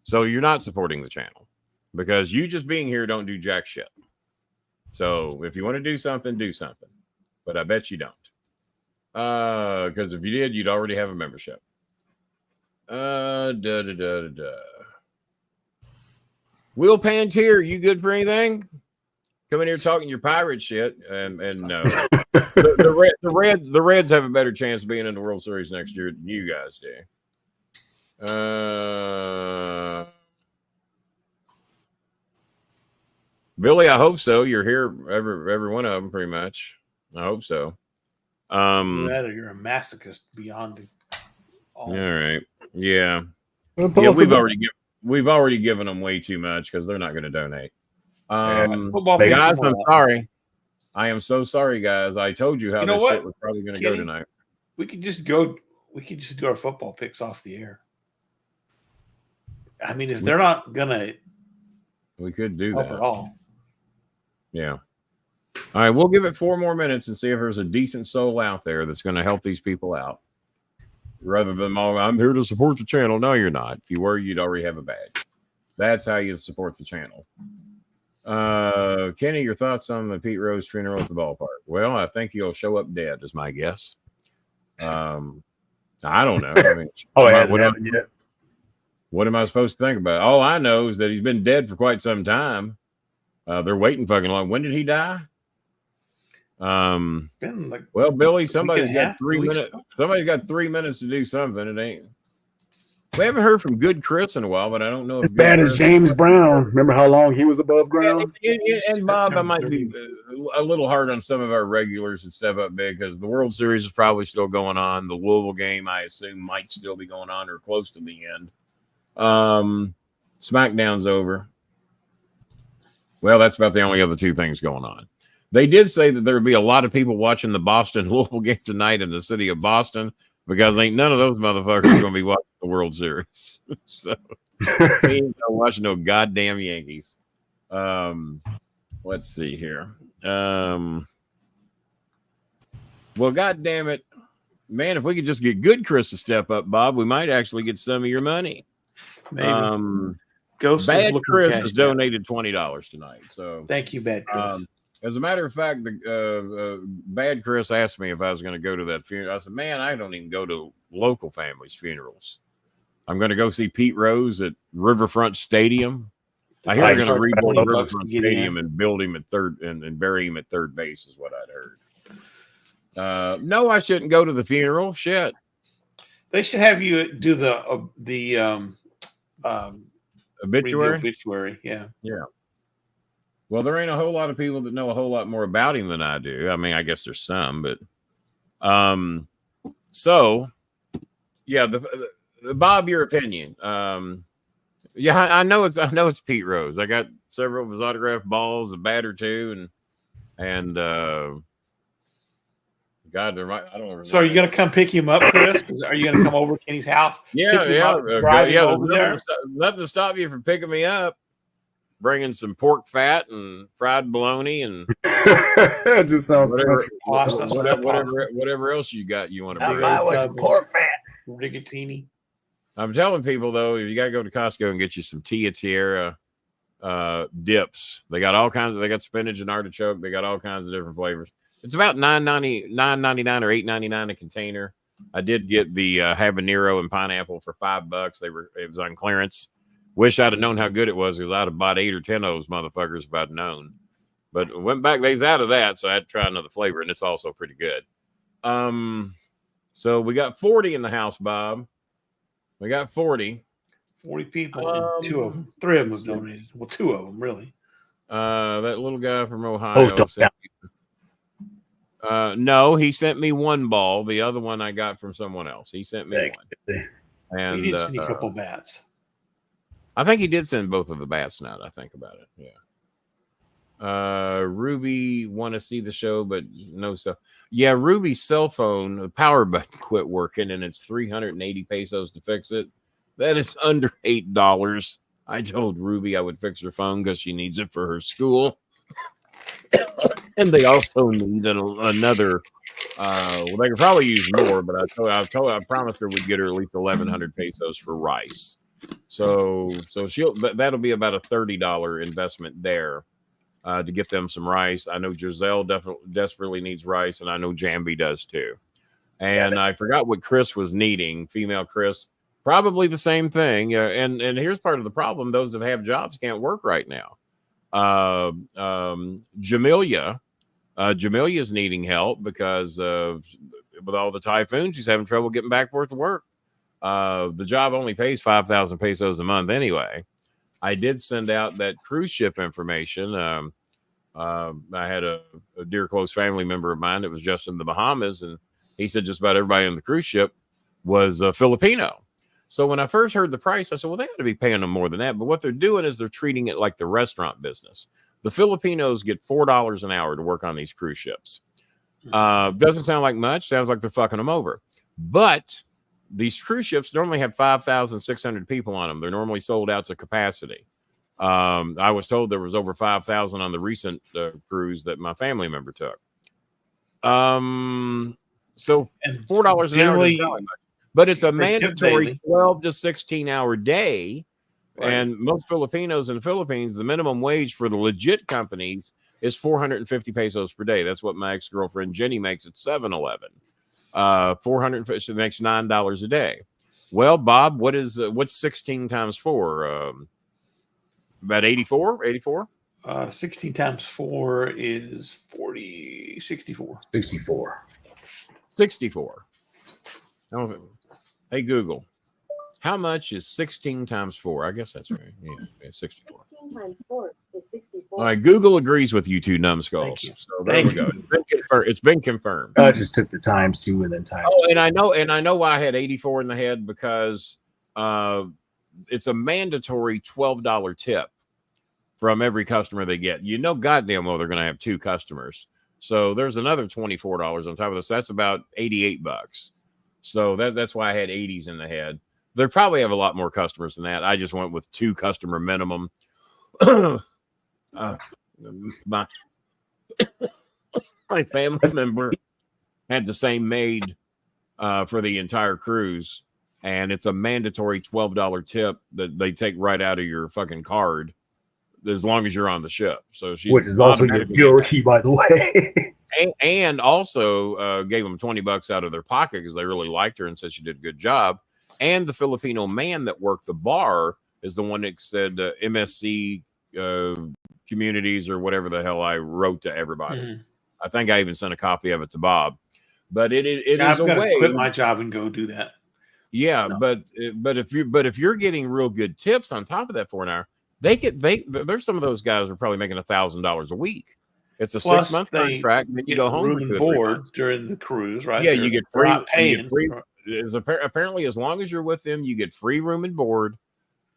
So you're not supporting the channel because you just being here don't do jack shit. So if you want to do something, do something. But I bet you don't. Because if you did, you'd already have a membership. Will Pantier, you good for anything? Come in here talking your pirate shit, and no. the Reds have a better chance of being in the World Series next year than you guys do. Billy, I hope so. You're here, every one of them, pretty much. I hope so. That or you're a masochist beyond all. All right. Yeah. We've already given them way too much because they're not going to donate. Guys, I'm sorry. I am so sorry, guys. I told you how this shit was probably going to go tonight. We could just do our football picks off the air. I mean, if they're not gonna, we could do that at all. Yeah. All right, we'll give it 4 more minutes and see if there's a decent soul out there that's going to help these people out. Rather than I'm here to support the channel. No, you're not. If you were, you'd already have a badge. That's how you support the channel. Kenny, your thoughts on the Pete Rose funeral at the ballpark? Well, I think he'll show up dead, is my guess. I don't know. I mean, what am I supposed to think about? All I know is that he's been dead for quite some time. They're waiting fucking long. When did he die? Well, Billy, somebody's got 3 minutes. Somebody's got 3 minutes to do something. It ain't. We haven't heard from Good Chris in a while, but I don't know if as bad as James Brown. Remember how long he was above ground? And Bob, I might be a little hard on some of our regulars that step up big because the World Series is probably still going on. The Louisville game, I assume, might still be going on or close to the end. SmackDown's over. Well, that's about the only other 2 things going on. They did say that there would be a lot of people watching the Boston Louisville game tonight in the city of Boston. because ain't none of those motherfuckers going to be watching the World Series. So he ain't watching no goddamn Yankees. Let's see here. Well, goddamn it, man! If we could just get good Chris to step up, Bob, we might actually get some of your money. Maybe. Ghost Bad Chris has donated $20 tonight. So thank you, Bad Chris. As a matter of fact, the Bad Chris asked me if I was going to go to that funeral. I said, man, I don't even go to local families' funerals. I'm going to go see Pete Rose at Riverfront Stadium. I hear they're going to rebuild Riverfront Stadium and build him at third and bury him at third base is what I'd heard. No, I shouldn't go to the funeral. Shit. They should have you do the obituary. Yeah. Well, there ain't a whole lot of people that know a whole lot more about him than I do. I mean, I guess there's some, but so yeah, the Bob, your opinion. Yeah, I know it's Pete Rose. I got several of his autographed balls, a bat or two, and God, there might, I don't remember. So are you gonna come pick him up, Chris? Are you gonna come over to Kenny's house? Yeah. Drive him over there? Nothing to stop you from picking me up. Bringing some pork fat and fried bologna and it just sounds whatever else you got you want to bring. Some pork fat, rigatini. I'm telling people though, if you gotta go to Costco and get you some Tia Tierra dips, they got all kinds of. They got spinach and artichoke. They got all kinds of different flavors. It's about $9.99 or $8.99 a container. I did get the habanero and pineapple for $5. It was on clearance. Wish I'd have known how good it was because I'd have bought 8 or 10 of those motherfuckers if I'd known. But went back, they's out of that, so I had to try another flavor, and it's also pretty good. So we got 40 in the house, Bob. We got 40. 40 people, and 2 of them, 3 of them have donated. Well, 2 of them, really. That little guy from Ohio. No, he sent me 1 ball. The other one I got from someone else. He sent me 1. And he did send a couple bats. I think he did send both of the bats now that I think about it. Yeah. Ruby want to see the show, but no stuff. Yeah, Ruby's cell phone, the power button quit working, and it's 380 pesos to fix it. That is under $8. I told Ruby I would fix her phone because she needs it for her school. And they also need another. Well, they could probably use more, but I promised her we'd get her at least 1,100 pesos for rice. So that'll be about a $30 investment there to get them some rice. I know Giselle desperately needs rice, and I know Jambi does too. And I forgot what Chris was needing. Female Chris, probably the same thing. And here's part of the problem: those that have jobs can't work right now. Jamilia's needing help because with all the typhoons, she's having trouble getting back forth to work. The job only pays 5,000 pesos a month anyway. I did send out that cruise ship information. I had a dear close family member of mine that was just in the Bahamas, and he said just about everybody on the cruise ship was Filipino. So when I first heard the price, I said, well, they got to be paying them more than that. But what they're doing is they're treating it like the restaurant business. The Filipinos get $4 an hour to work on these cruise ships. Doesn't sound like much. Sounds like they're fucking them over. But these cruise ships normally have 5,600 people on them. They're normally sold out to capacity. I was told there was over 5,000 on the recent cruise that my family member took. So $4 an hour doesn't sound like much. But it's a mandatory 12 to 16 hour day. Right. And most Filipinos in the Philippines, the minimum wage for the legit companies is 450 pesos per day. That's what my ex-girlfriend Jenny makes at 7-Eleven. 450, she makes $9 a day. Well, Bob, what's 16 times 4? About 84? 84? 16 times 4 is 40, 64. 64. Hey, Google, how much is 16 times 4? I guess that's right. Yeah, 64. 16 times 4 is 64. All right, Google agrees with you two numbskulls. So there we go. It's been confirmed. I just took the times 2 and then times 2. And I know why I had 84 in the head because it's a mandatory $12 tip from every customer they get. You know goddamn well they're going to have 2 customers. So there's another $24 on top of this. That's about $88. So that's why I had 80s in the head. They probably have a lot more customers than that. I just went with 2 customer minimum. My family member had the same maid for the entire cruise, and it's a mandatory $12 tip that they take right out of your fucking card as long as you're on the ship. So she's which is also your guarantee, by the way. and also gave them $20 out of their pocket because they really liked her and said she did a good job. And the Filipino man that worked the bar is the one that said MSC communities or whatever the hell I wrote to everybody. Mm-hmm. I think I even sent a copy of it to Bob. But it is I've a got way. to quit my job and go do that. Yeah, no. but if you're getting real good tips on top of that for an hour, there's some of those guys are probably making $1,000 a week. It's a 6-month contract, and then you go home room and board during the cruise, right? Yeah, you get free. Paying. Apparently, as long as you're with them, you get free room and board,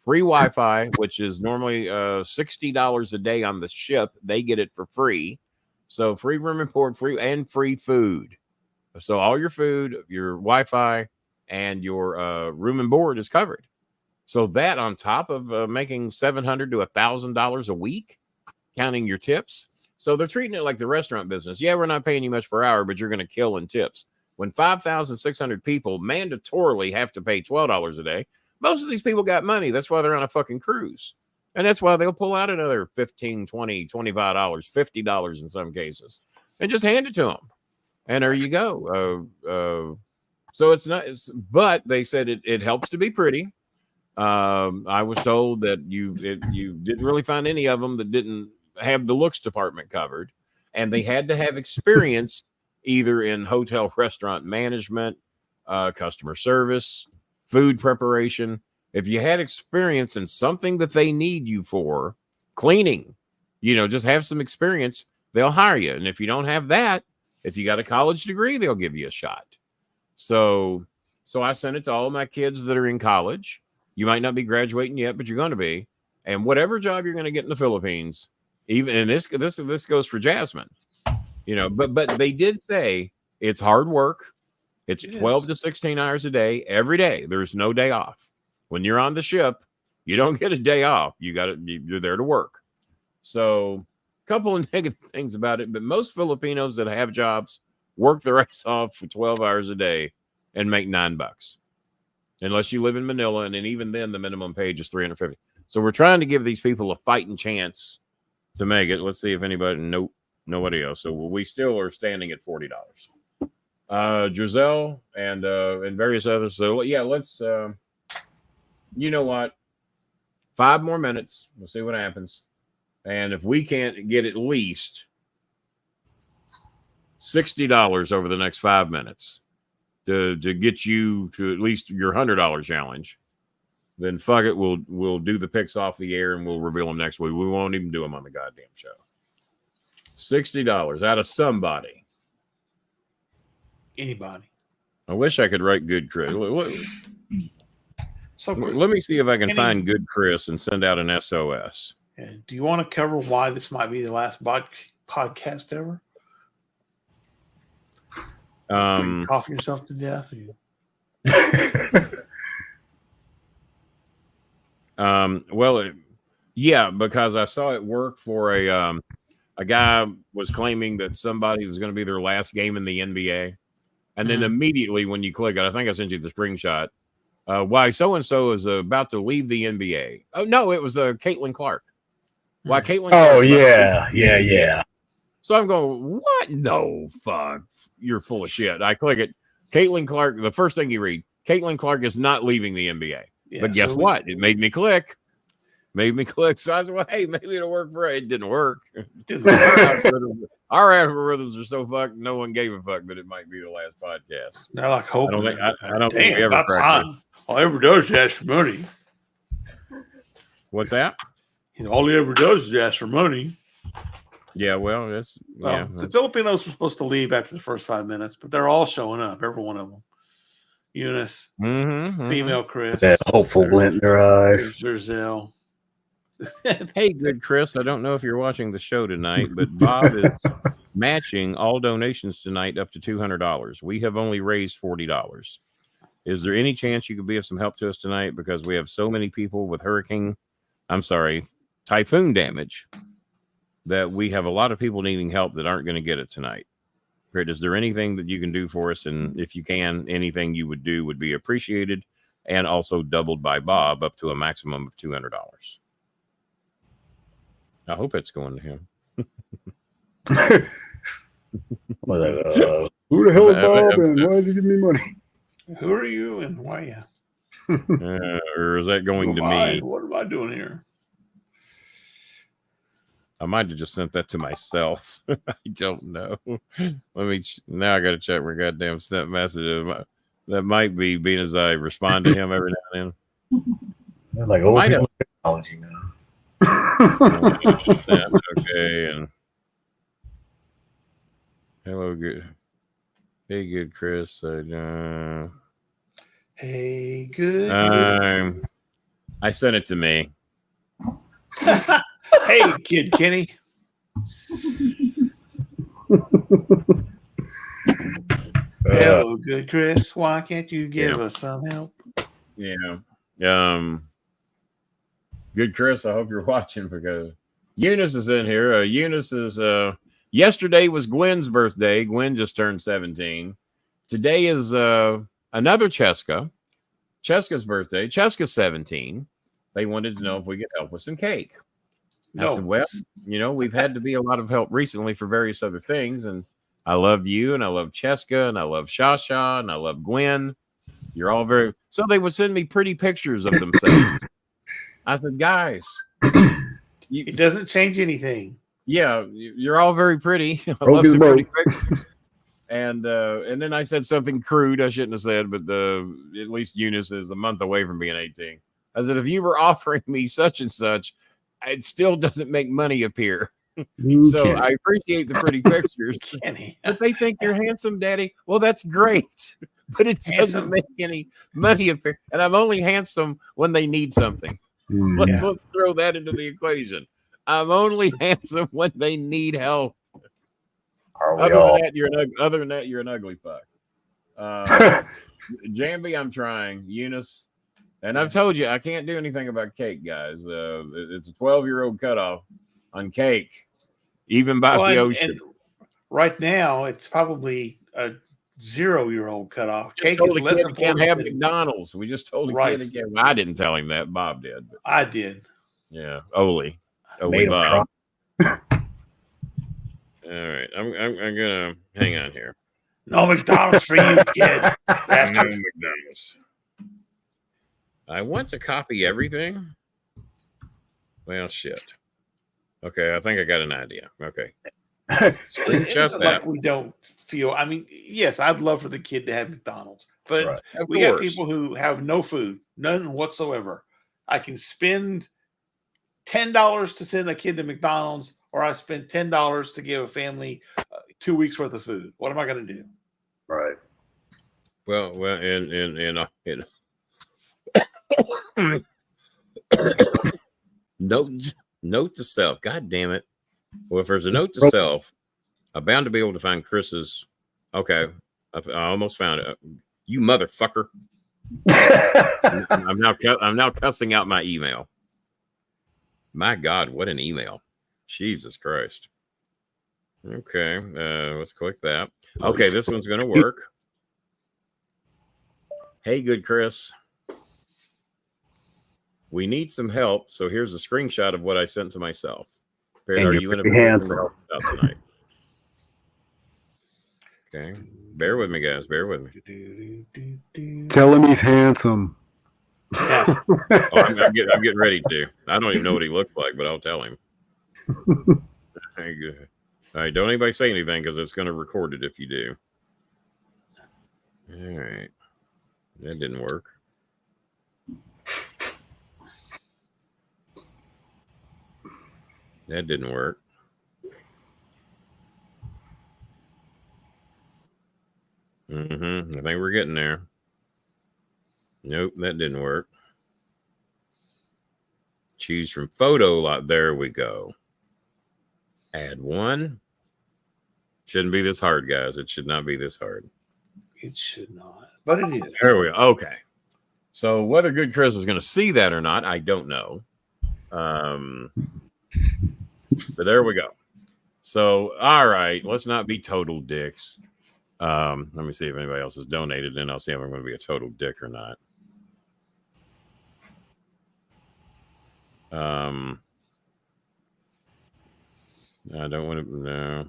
free Wi-Fi, which is normally $60 a day on the ship. They get it for free, so free room and board, free food. So all your food, your Wi-Fi, and your room and board is covered. So that on top of making $700 to $1,000 a week, counting your tips. So they're treating it like the restaurant business. Yeah, we're not paying you much per hour, but you're going to kill in tips. When 5,600 people mandatorily have to pay $12 a day, most of these people got money. That's why they're on a fucking cruise. And that's why they'll pull out another $15, $20, $25, $50 in some cases and just hand it to them. And there you go. So it's not, but they said it helps to be pretty. I was told that you didn't really find any of them that didn't have the looks department covered, and they had to have experience either in hotel restaurant management, customer service, food preparation. If you had experience in something that they need you for, cleaning, just have some experience, they'll hire you. And if you don't have that, if you got a college degree, they'll give you a shot. So I sent it to all my kids that are in college. You might not be graduating yet, but you're going to be. And whatever job you're going to get in the Philippines, even and this goes for Jasmine, but they did say it's hard work. It's 12 to 16 hours a day, every day. There's no day off. When you're on the ship, you don't get a day off. You're there to work. So a couple of negative things about it, but most Filipinos that have jobs work their ass off for 12 hours a day and make $9. Unless you live in Manila, and then even then the minimum page is $350. So we're trying to give these people a fighting chance to make it. Let's see if anybody, nobody else. So we still are standing at $40. Giselle and various others. So yeah, let's you know what? 5 more minutes. We'll see what happens. And if we can't get at least $60 over the next 5 minutes to get you to at least your $100 challenge, then fuck it. We'll do the picks off the air and we'll reveal them next week. We won't even do them on the goddamn show. $60 out of somebody. Anybody. I wish I could write good Chris. So let me see if I can find good Chris and send out an SOS. And do you want to cover why this might be the last podcast ever? Coughing yourself to death? Yeah, because I saw it work for a guy was claiming that somebody was going to be their last game in the NBA. And then immediately when you click it, I think I sent you the screenshot. Why so-and-so is about to leave the NBA. Oh, no, it was Caitlin Clark. Why Caitlin Clark? Oh, yeah. So I'm going, what? No, fuck. You're full of shit. I click it. Caitlin Clark, the first thing you read, Caitlin Clark is not leaving the NBA. Yeah, but guess what? It made me click. So I said, well, hey, maybe it'll work for it. It didn't work. Our algorithms are so fucked, no one gave a fuck that it might be the last podcast. They're like hoping. I don't think we ever cracked it. All he ever does is ask for money. What's that? All he ever does is ask for money. Yeah, well, the Filipinos were supposed to leave after the first 5 minutes, but they're all showing up, every one of them. Eunice, female Chris. That hopeful glint in their eyes. Giselle. Hey, good Chris, I don't know if you're watching the show tonight, but Bob is matching all donations tonight up to $200. We have only raised $40. Is there any chance you could be of some help to us tonight? Because we have so many people with typhoon damage that we have a lot of people needing help that aren't going to get it tonight. Is there anything that you can do for us? And if you can, anything you would do would be appreciated, and also doubled by Bob up to a maximum of $200. I hope it's going to him. Who the hell is Bob and why is he giving me money? Who are you and why? Or is that going to me? What am I doing here? I might have just sent that to myself. I don't know. Now I got to check my goddamn sent message. That might be being as I respond to him every now and They're like old people technology now. then. Okay. And hello, good. Hey, good Chris. Hey, good. I sent it to me. Hey, kid Kenny. Hello, good Chris. Why can't you give us some help? Yeah. Good Chris, I hope you're watching, because Eunice is in here. Eunice is yesterday was Gwen's birthday. Gwen just turned 17. Today is another Cheska. Cheska's birthday. Cheska's 17. They wanted to know if we could help with some cake. I said, well, we've had to be a lot of help recently for various other things, and I love you, and I love Cheska, and I love Shasha, and I love Gwen. You're all very... So they would send me pretty pictures of themselves. I said, guys... It doesn't change anything. Yeah, you're all very pretty. I love the pretty pictures. And then I said something crude I shouldn't have said, but at least Eunice is a month away from being 18. I said, if you were offering me such and such, it still doesn't make money appear. So I appreciate the pretty pictures. But they think you're handsome, Daddy. Well, that's great. But it doesn't make any money appear. And I'm only handsome when they need something. Let's throw that into the equation. I'm only handsome when they need help. Other than that, you're an ugly fuck. Jambi, I'm trying. Eunice. And I've told you, I can't do anything about cake, guys. It's a 12-year-old cutoff on cake, even by the ocean. And right now, it's probably a 0-year-old cutoff. Cake is less important. Can't have McDonald's. We just told the kid again. Well, I didn't tell him that. Bob did. But, I did. Yeah, Oli Bob. All right, I'm gonna hang on here. No McDonald's for you, kid. No McDonald's. I want to copy everything. Well, shit. Okay, I think I got an idea. Okay. It's like we don't feel. I mean, yes, I'd love for the kid to have McDonald's, but we got people who have no food, none whatsoever. I can spend $10 to send a kid to McDonald's, or I spend $10 to give a family 2 weeks worth of food. What am I going to do? Right. Well, and note to self. God damn it. Well, if there's a note to self, I'm bound to be able to find Chris's. Okay. I almost found it. You motherfucker. I'm now cussing out my email. My God, what an email. Jesus Christ. Okay. Let's click that. Okay. This one's going to work. Hey, good Chris. We need some help, so here's a screenshot of what I sent to myself. Are you in a position to help us out tonight? Okay, bear with me, guys. Bear with me. Tell him he's handsome. Yeah. I'm getting ready to. I don't even know what he looks like, but I'll tell him. All right, don't anybody say anything because it's going to record it if you do. All right, that didn't work. That didn't work. I think we're getting there. Nope, that didn't work. Choose from photo lot. There we go. Add one. Shouldn't be this hard, guys. It should not be this hard. It should not, but it is. Here we go. Okay. So whether Good Chris is going to see that or not, I don't know. But there we go. So, all right, let's not be total dicks. Let me see if anybody else has donated, and I'll see if I'm going to be a total dick or not. I don't want to. No.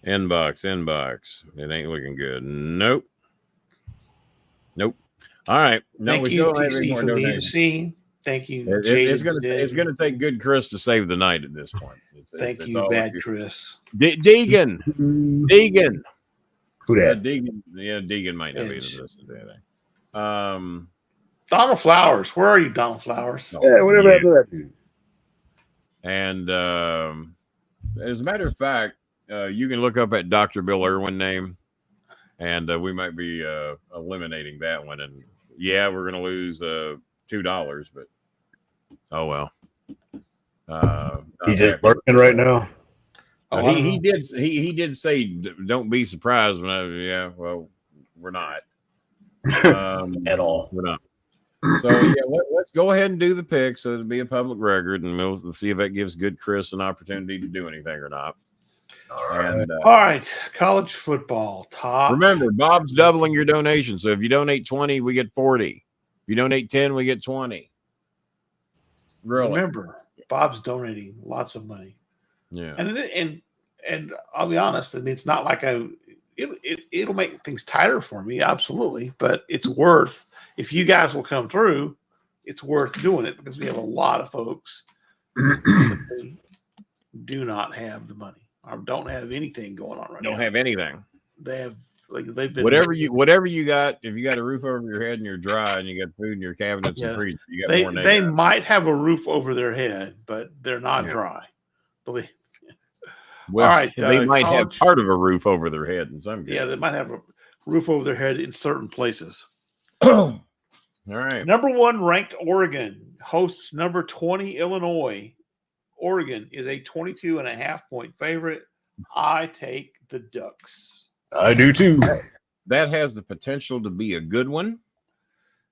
Inbox. It ain't looking good. Nope. All right. No, Thank we you, still don't have any TC, more for the donations. MC. Thank you, It's going to take Good Chris to save the night at this point. Thank you, Bad Chris. Deegan. Who that? Deegan. Yeah, Deegan might not be in this today. Donald Flowers. Where are you, Donald Flowers? Yeah, whatever happened to that dude. And as a matter of fact, you can look up at Dr. Bill Irwin name, and we might be eliminating that one. And yeah, we're going to lose $2, but oh well. He's just working right now. He did say don't be surprised when well, we're not At all. we're not. So yeah, let's go ahead and do the pick so it'll be a public record, and we'll see if that gives Good Chris an opportunity to do anything or not. All right. And, All right, college football top. remember, Bob's doubling your donation. So if you donate 20, we get 40. If you donate 10, we get 20. Really? Remember, Bob's donating lots of money. Yeah. And I'll be honest, and it's not like it'll make things tighter for me, absolutely, but it's worth, if you guys will come through, it's worth doing it because we have a lot of folks that do not have the money or don't have anything going on right now. Don't have anything. They have they've been Whatever you got, if you got a roof over your head and you're dry and you got food in your cabinets and freezer, you got more than they might have a roof over their head, but they're not dry. Believe. Well, all right, they might have college- part of a roof over their head in some cases. Yeah, they might have a roof over their head in certain places. All right. Number 1 ranked Oregon hosts number 20 Illinois. Oregon is a 22.5-point favorite. I take the Ducks. I do too. That has the potential to be a good one.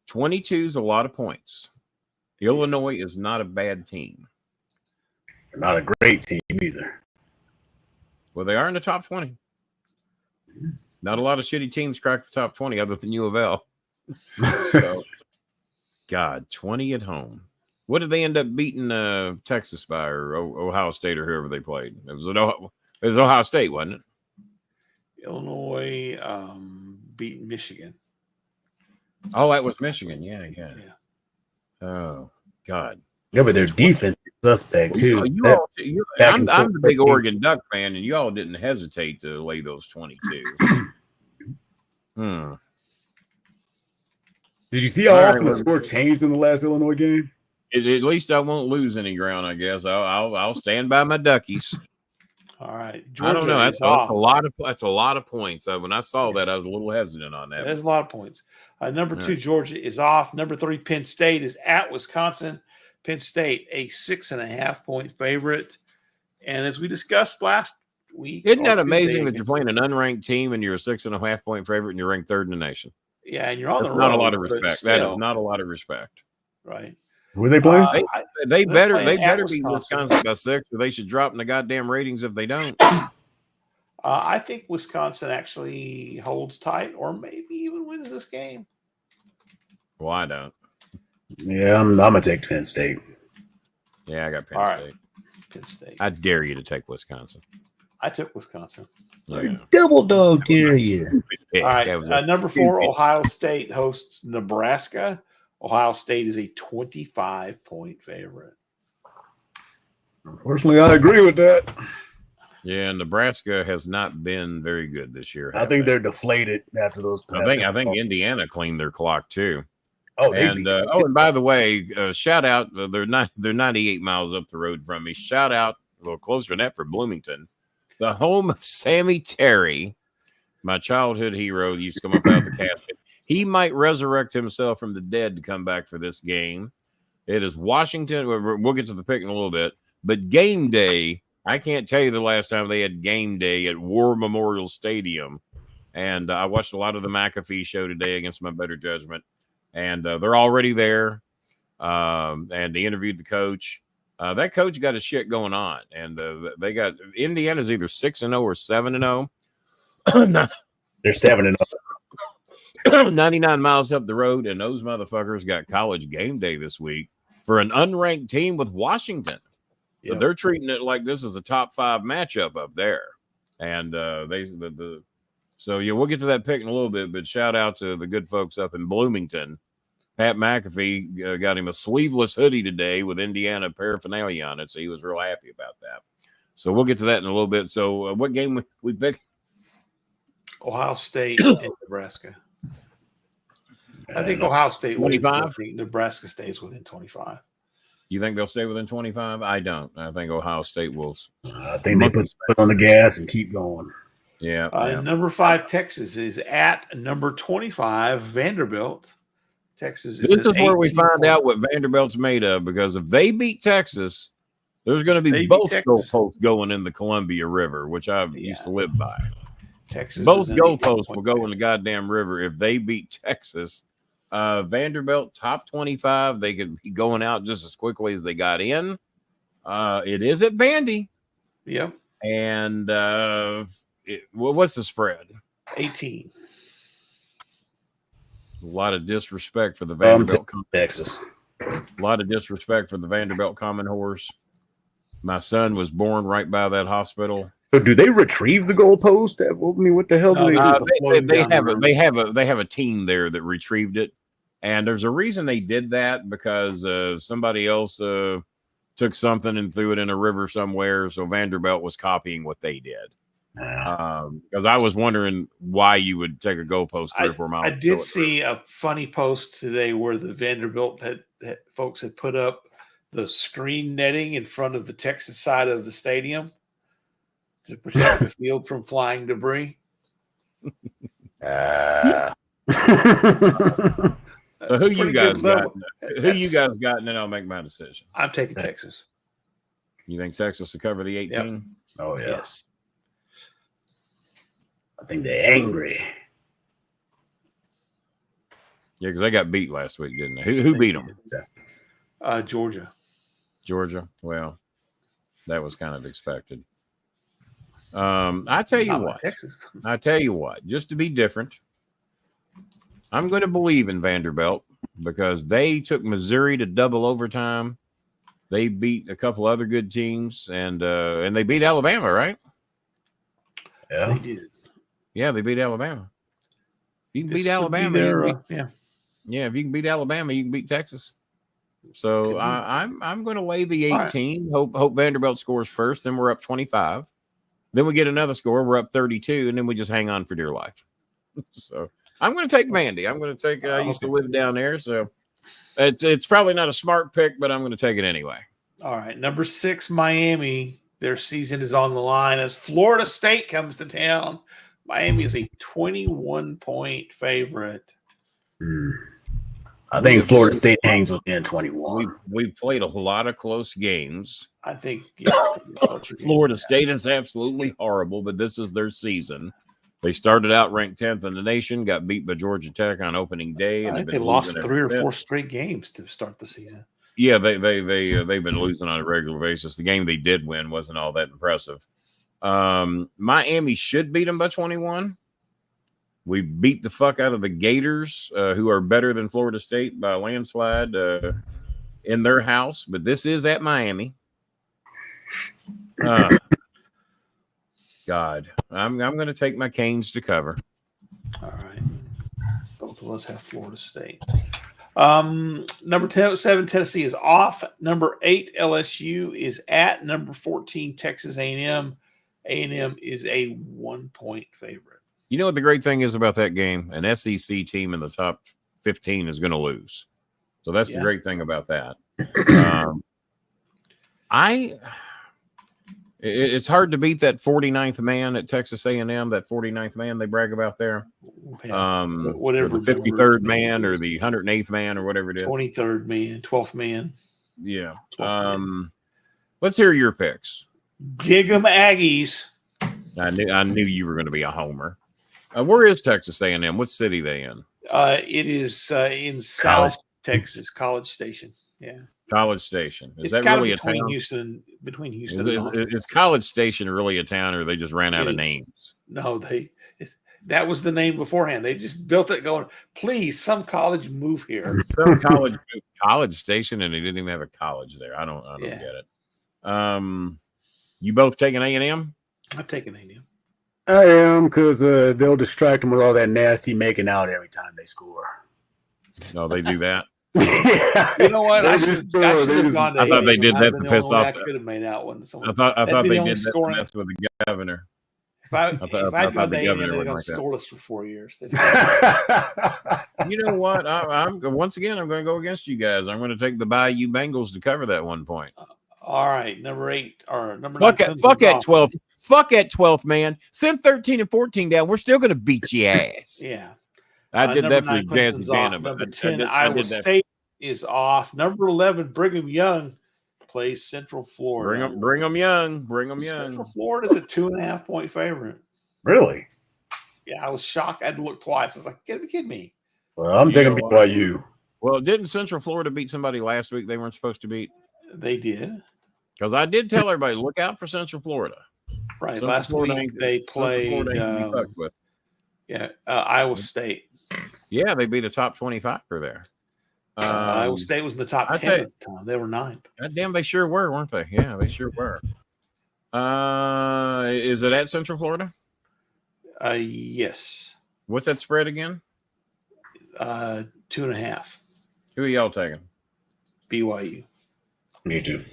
22 is a lot of points. Illinois is not a bad team. Not a great team either. Well, they are in the top 20. Not a lot of shitty teams crack the top 20 other than U of L. So, God, 20 at home. What did they end up beating Texas by, or Ohio State, or whoever they played? It was Ohio State, wasn't it? Illinois beat Michigan. Oh, that was Michigan. Yeah. Oh, God. Yeah, but their defense is suspect too. I'm the big Oregon Duck fan, and you all didn't hesitate to lay those 22. Did you see how often the score changed in the last Illinois game? At least I won't lose any ground, I guess. I'll stand by my Duckies. All right. I don't know. That's a lot of points. When I saw that, I was a little hesitant on that. There's a lot of points. Number 2, Georgia is off. Number 3, Penn State is at Wisconsin. Penn State, a 6.5-point favorite. And as we discussed last week. Isn't that amazing that you're playing an unranked team and you're a 6.5-point favorite and you're ranked 3rd in the nation? Yeah, and you're on the road. Not a lot of respect. That is not a lot of respect. Right. Who are they playing? They better beat Wisconsin by 6, or they should drop in the goddamn ratings if they don't. I think Wisconsin actually holds tight or maybe even wins this game. Well, I don't. Yeah, I'm gonna take Penn State. Yeah, I got Penn State. Right. Penn State. I dare you to take Wisconsin. I took Wisconsin. Yeah. Double dog dare you. All right. Number 4, Ohio State hosts Nebraska. Ohio State is a 25-point favorite. Unfortunately, I agree with that. Yeah, Nebraska has not been very good this year. I think they're deflated after those. I think Indiana cleaned their clock too. Oh, and by the way, shout out. They're 98 miles up the road from me. Shout out a little closer than that for Bloomington, the home of Sammy Terry, my childhood hero. Used to come up out of the casket. He might resurrect himself from the dead to come back for this game. It is Washington. We'll get to the pick in a little bit. But game day, I can't tell you the last time they had game day at War Memorial Stadium And I watched a lot of the McAfee show today against my better judgment. And they're already there. And they interviewed the coach. That coach got his shit going on. And they got Indiana's either 6-0 or 7-0. They're 7-0. 99 miles up the road. And those motherfuckers got college game day this week for an unranked team with Washington. But they're treating it like this is a top 5 matchup up there. And so yeah, we'll get to that pick in a little bit, but shout out to the good folks up in Bloomington. Pat McAfee got him a sleeveless hoodie today with Indiana paraphernalia on it, so he was real happy about that. So we'll get to that in a little bit. So what game we pick? Ohio State and Nebraska. I think Ohio State 25. Nebraska stays within 25. You think they'll stay within 25? I don't. I think Ohio State will. I think they put on the gas and keep going. Yeah. Number 5, Texas is at number 25, Vanderbilt. Texas. This is where we find out what Vanderbilt's made of, because if they beat Texas, there's going to be both goalposts going in the Columbia River, which I used to live by. Texas. Both goalposts will go in the goddamn river if they beat Texas. Vanderbilt top 25. They could be going out just as quickly as they got in. It is at Vandy. Yep. And what's the spread? 18. A lot of disrespect for the Vanderbilt. Texas. A lot of disrespect for the Vanderbilt Common Horse. My son was born right by that hospital. So do they retrieve the goalpost? I mean, what the hell do they do? They have a team there that retrieved it, and there's a reason they did that, because somebody else took something and threw it in a river somewhere. So Vanderbilt was copying what they did. Because I was wondering why you would take a goalpost 3 or 4 miles. I did see a funny post today where the Vanderbilt folks had put up the screen netting in front of the Texas side of the stadium to protect the field from flying debris. So who you guys got? Who you guys got? And then I'll make my decision. I'm taking Texas. You think Texas will cover the 18? Yep. Oh yeah. Yes. I think they're angry. Yeah, because they got beat last week, didn't they? Who beat them? Georgia. Georgia. Well, that was kind of expected. I tell you what. Texas. I tell you what. Just to be different, I'm going to believe in Vanderbilt, because they took Missouri to double overtime. They beat a couple other good teams, and they beat Alabama, right? Yeah, they did. Yeah, they beat Alabama. You can beat Alabama. Yeah, if you can beat Alabama, you can beat Texas. So I'm going to lay the 18. Right. Hope Vanderbilt scores first. Then we're up 25. Then we get another score. We're up 32, and then we just hang on for dear life. So I'm going to take Vandy. I'm going to take. I used to live down there, so it's probably not a smart pick, but I'm going to take it anyway. All right, number 6, Miami. Their season is on the line as Florida State comes to town. Miami is a 21-point favorite. I think Florida State hangs within 21. We've played a lot of close games. I think Florida State is absolutely horrible, but this is their season. They started out ranked 10th in the nation, got beat by Georgia Tech on opening day. And I think they lost 3 or 4 straight games to start the season. Yeah, they've been losing on a regular basis. The game they did win wasn't all that impressive. Miami should beat them by 21. We beat the fuck out of the Gators, who are better than Florida State by a landslide in their house. But this is at Miami. God, I'm going to take my Canes to cover. All right. Both of us have Florida State. Number 7, Tennessee is off. Number 8, LSU is at. Number 14, Texas A&M. A&M is a 1-point favorite. You know what the great thing is about that game? An SEC team in the top 15 is going to lose. So that's the great thing about that. It's hard to beat that 49th man at Texas A&M, that 49th man they brag about there. Whatever. The 53rd man or the 108th man or whatever it is. 23rd man, 12th man. Yeah. Let's hear your picks. Gig 'em Aggies. I knew you were going to be a homer. Where is Texas A&M? What city they in? It is in South Texas, College Station. Yeah. College Station. Is It's that kind really of a town? between Houston and Austin. Is College Station really a town, or they just ran out of names? No, that was the name beforehand. They just built it going, please, some college move here. Some college Station, and they didn't even have a college there. I don't get it. You both taking A&M? I'm taking A&M. I am, because they'll distract them with all that nasty making out every time they score. No, they do that. Yeah. You know what? I should have gone to I thought they did that to piss off. I could have made out one. I thought they did that to mess with the governor. If I thought go the to governor A&M, would they're like that. scoreless for 4 years. You know what? I'm once again, I'm going to go against you guys. I'm going to take the Bayou Bengals to cover that 1 point. All right, number 8 or number 9. Fuck at 12. Off. Fuck at 12th, man. Send 13 and 14 down. We're still going to beat your ass. Yeah. I did that for the Jazzy Banner. Number 10, Iowa State is off. Number 11, Brigham Young plays Central Florida. Bring them young. Central Florida is a 2.5 point favorite. Really? Yeah, I was shocked. I had to look twice. I was like, kidding me. Well, I'm taking BYU. Well, didn't Central Florida beat somebody last week they weren't supposed to beat? They did. Because I did tell everybody, look out for Central Florida. Right. Last week they played Iowa State. Yeah, they beat a top 25 for there. Iowa State was in the top 10 at the time. They were 9th. God damn, they sure were, weren't they? Yeah, they sure were. Is it at Central Florida? Yes. What's that spread again? 2.5. Who are y'all taking? BYU. Me too.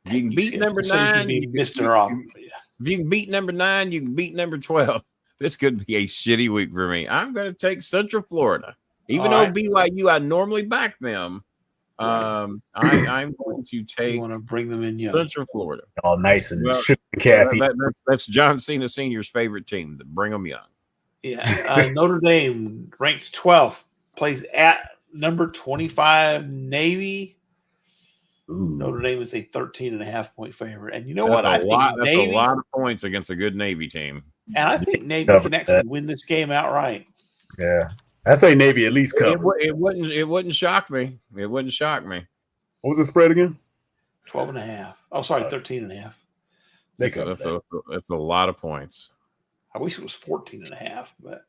You can beat number 9. If you can beat number 9, you can beat number 12. This could be a shitty week for me. I'm going to take Central Florida. Even though BYU, I normally back them. I'm going to take. You want to bring them in young. Central Florida. All nice and caffeine. That's John Cena Sr.'s favorite team. Bring them young. Yeah. Notre Dame, ranked 12th, plays at number 25 Navy. Ooh. Notre Dame is a 13.5 point favorite. And you know what? That's a lot of points against a good Navy team. And I think Navy can actually win this game outright. Yeah. I say Navy at least cover. It wouldn't shock me. It wouldn't shock me. What was the spread again? 12.5. Oh, sorry, 13.5. That's a lot of points. I wish it was 14.5, but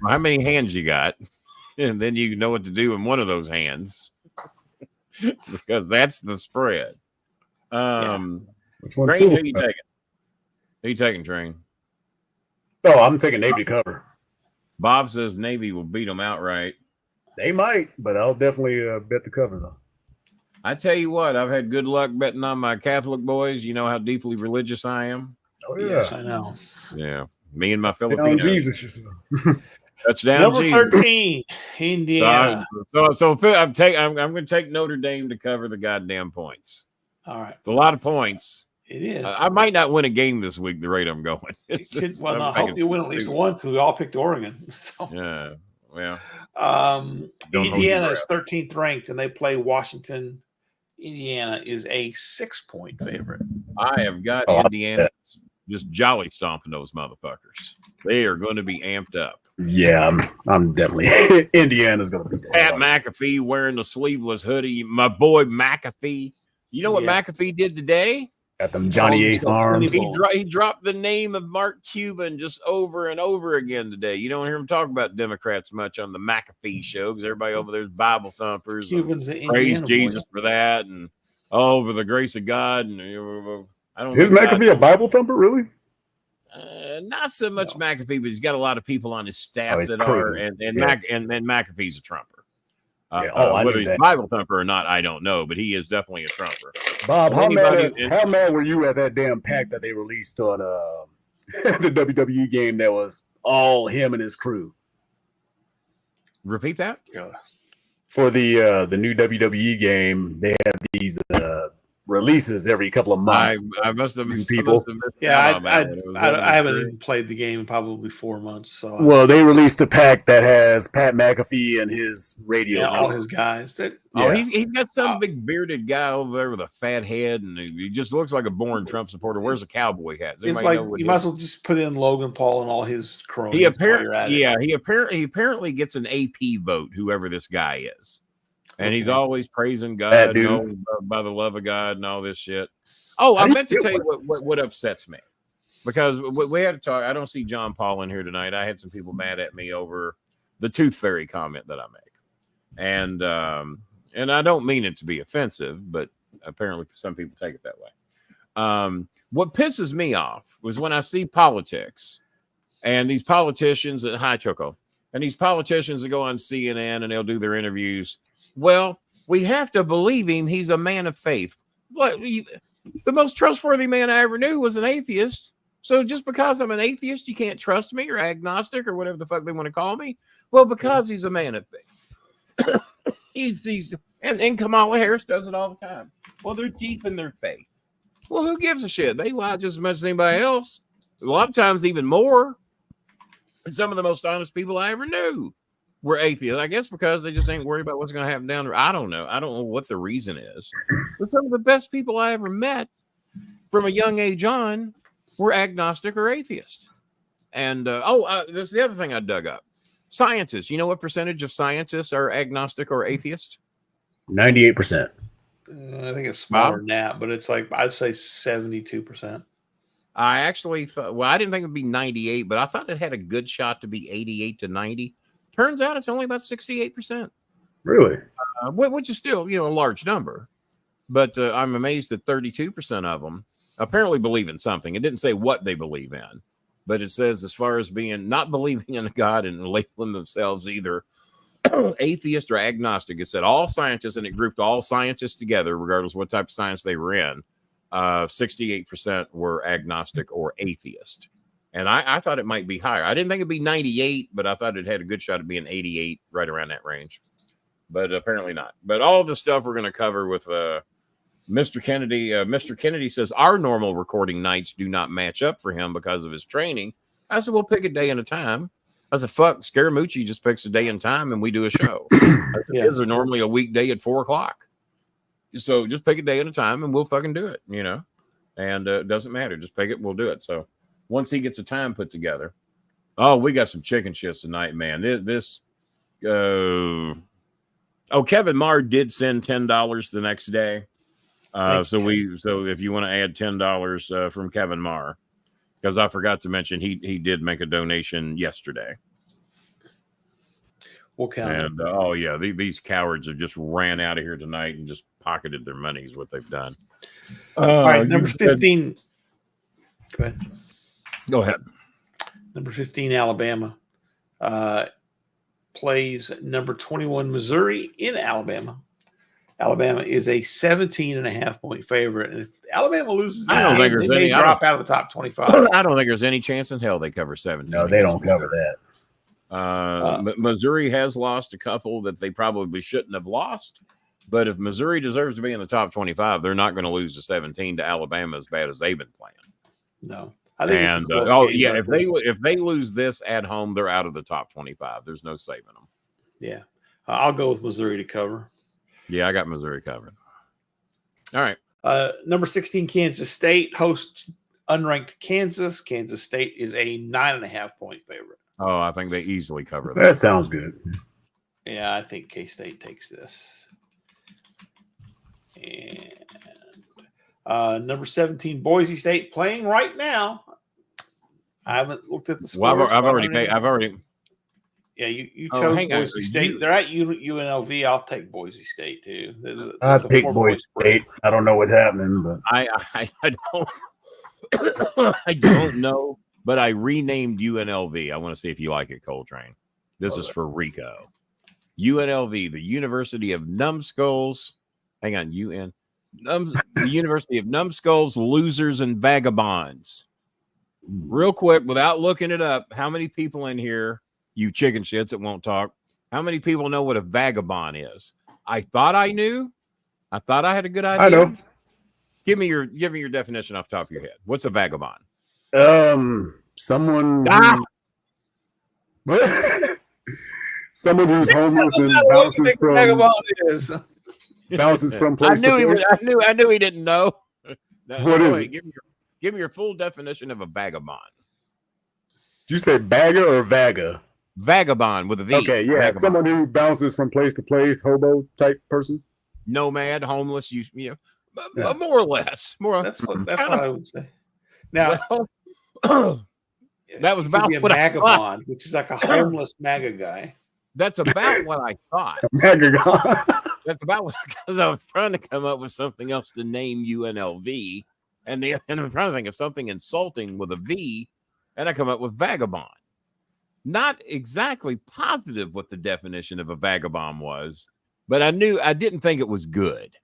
how many hands you got? And then you know what to do in one of those hands. Because that's the spread. Which one? Train, who you taking? Who you taking, Train? Oh, I'm taking Navy to cover. Bob says Navy will beat them outright. They might, but I'll definitely bet the cover, though. I tell you what, I've had good luck betting on my Catholic boys. You know how deeply religious I am. Oh, yeah. Yes, I know. Yeah. Me and my Filipinos. Jesus. Touchdown Number Jesus. 13, Indiana. So I'm going to take Notre Dame to cover the goddamn points. All right. It's a lot of points. It is. I might not win a game this week the rate I'm going. I hope you win at least one because we all picked Oregon. So. Yeah. Well. Indiana is 13th ranked, and they play Washington. Indiana is a 6-point favorite. I have got Indiana just jolly stomping those motherfuckers. They are going to be amped up. Yeah, I'm definitely Indiana's going to be Pat McAfee wearing the sleeveless hoodie. My boy McAfee. You know what McAfee did today? Got them Johnny Ace arms. He dropped the name of Mark Cuban just over and over again today. You don't hear him talk about Democrats much on the McAfee show because everybody over there's Bible thumpers. Cubans praise Jesus for that, and for the grace of God. And I don't. Is McAfee a Bible thumper, really? Not so much McAfee, but he's got a lot of people on his staff that are, and McAfee's a trumper. Whether he's a Bible thumper or not, I don't know, but he is definitely a trumper. Bob, how mad were you at that damn pack that they released on the WWE game that was all him and his crew? Repeat that? Yeah. For the new WWE game, they have these releases every couple of months. I must have missed people. Yeah, I I haven't even played the game in probably 4 months. So Well, they released a pack that has Pat McAfee and his radio. yeah, all his guys. Oh, he's got some big bearded guy over there with a fat head, and he just looks like a born Trump supporter. Where's a cowboy hat? It's like you might as well just put in Logan Paul and all his cronies. He apparently gets an AP vote, whoever this guy is, and he's always praising God, by the love of God, and all this shit. Oh, I meant to tell you what upsets me, because we had to talk. I don't see John Paul in here tonight. I had some people mad at me over the Tooth Fairy comment that I make, and I don't mean it to be offensive, but apparently some people take it that way. What pisses me off was when I see politics and these politicians hi Choco, and these politicians that go on CNN and they'll do their interviews. Well, we have to believe him. He's a man of faith. The most trustworthy man I ever knew was an atheist. So just because I'm an atheist, you can't trust me, or agnostic, or whatever the fuck they want to call me. Well, because he's a man of faith. And Kamala Harris does it all the time. Well, they're deep in their faith. Well, who gives a shit? They lie just as much as anybody else. A lot of times, even more. And some of the most honest people I ever knew were atheists. I guess because they just ain't worried about what's going to happen down there. I don't know. I don't know what the reason is. But some of the best people I ever met from a young age on were agnostic or atheist. And this is the other thing I dug up. Scientists. You know what percentage of scientists are agnostic or atheist? 98%. I think it's smaller than that, but it's like I'd say 72%. I actually thought, I didn't think it would be 98, but I thought it had a good shot to be 88 to 90. Turns out it's only about 68%. Really? Which is still, a large number. But I'm amazed that 32% of them apparently believe in something. It didn't say what they believe in, but it says as far as being not believing in God and labeling themselves either atheist or agnostic, it said all scientists, and it grouped all scientists together, regardless of what type of science they were in. 68% were agnostic or atheist. And I thought it might be higher. I didn't think it'd be 98, but I thought it had a good shot of being 88, right around that range. But apparently not. But all the stuff we're going to cover with Mr. Kennedy. Mr. Kennedy says our normal recording nights do not match up for him because of his training. I said, we'll pick a day and a time. I said, fuck, Scaramucci just picks a day and time and we do a show. His are normally a weekday at 4:00. So just pick a day at a time and we'll fucking do it, and it doesn't matter. Just pick it. We'll do it. So once he gets a time put together, we got some chicken shits tonight, man. Kevin Marr did send $10 the next day. So if you want to add $10 from Kevin Marr, because I forgot to mention he did make a donation yesterday. We'll count. And these cowards have just ran out of here tonight and just pocketed their money is what they've done. All right, number 15. Go ahead. Number 15, Alabama plays number 21, Missouri in Alabama. Alabama is a 17.5-point favorite. And if Alabama loses this game, they may drop out of the top 25. I don't think there's any chance in hell they cover 17. No, they don't cover that. Missouri has lost a couple that they probably shouldn't have lost. But if Missouri deserves to be in the top 25, they're not going to lose to 17 to Alabama as bad as they've been playing. No. I think if they lose this at home, they're out of the top 25. There's no saving them. Yeah. I'll go with Missouri to cover. Yeah, I got Missouri covered. All right. Number 16, Kansas State hosts unranked Kansas. Kansas State is a 9.5-point favorite. Oh, I think they easily cover that. That sounds good. Yeah, I think K-State takes this. And number 17, Boise State playing right now. I haven't looked at the scores. Well, I've already. Yeah, you chose Boise State. They're at UNLV. I'll take Boise State too. I pick Boise State. I don't know what's happening, but I don't. I don't know. But I renamed UNLV. I want to see if you like it, Coltrane. This is for Rico. UNLV, the University of Numbskulls. Hang on, the University of Numbskulls, Losers, and Vagabonds. Real quick, without looking it up, how many people in here, you chicken shits that won't talk, how many people know what a vagabond is? I thought I knew. I thought I had a good idea. I know. Give me your definition off the top of your head. What's a vagabond? Someone Ah! someone who's homeless and bounces from place to place. I knew he didn't know. What is it? Give me your full definition of a vagabond. Did you say bagger or vaga? Vagabond with a V. Okay, yeah, Vagabond. someone who bounces from place to place, hobo type person. Nomad, homeless, more or less. That's what I would say. Now, that was about what I thought. vagabond, which is like a homeless MAGA guy. That's about what I thought. That's about what, because I was trying to come up with something else to name UNLV, and I'm trying to think of something insulting with a V, and I come up with vagabond. Not exactly positive what the definition of a vagabond was, but I didn't think it was good,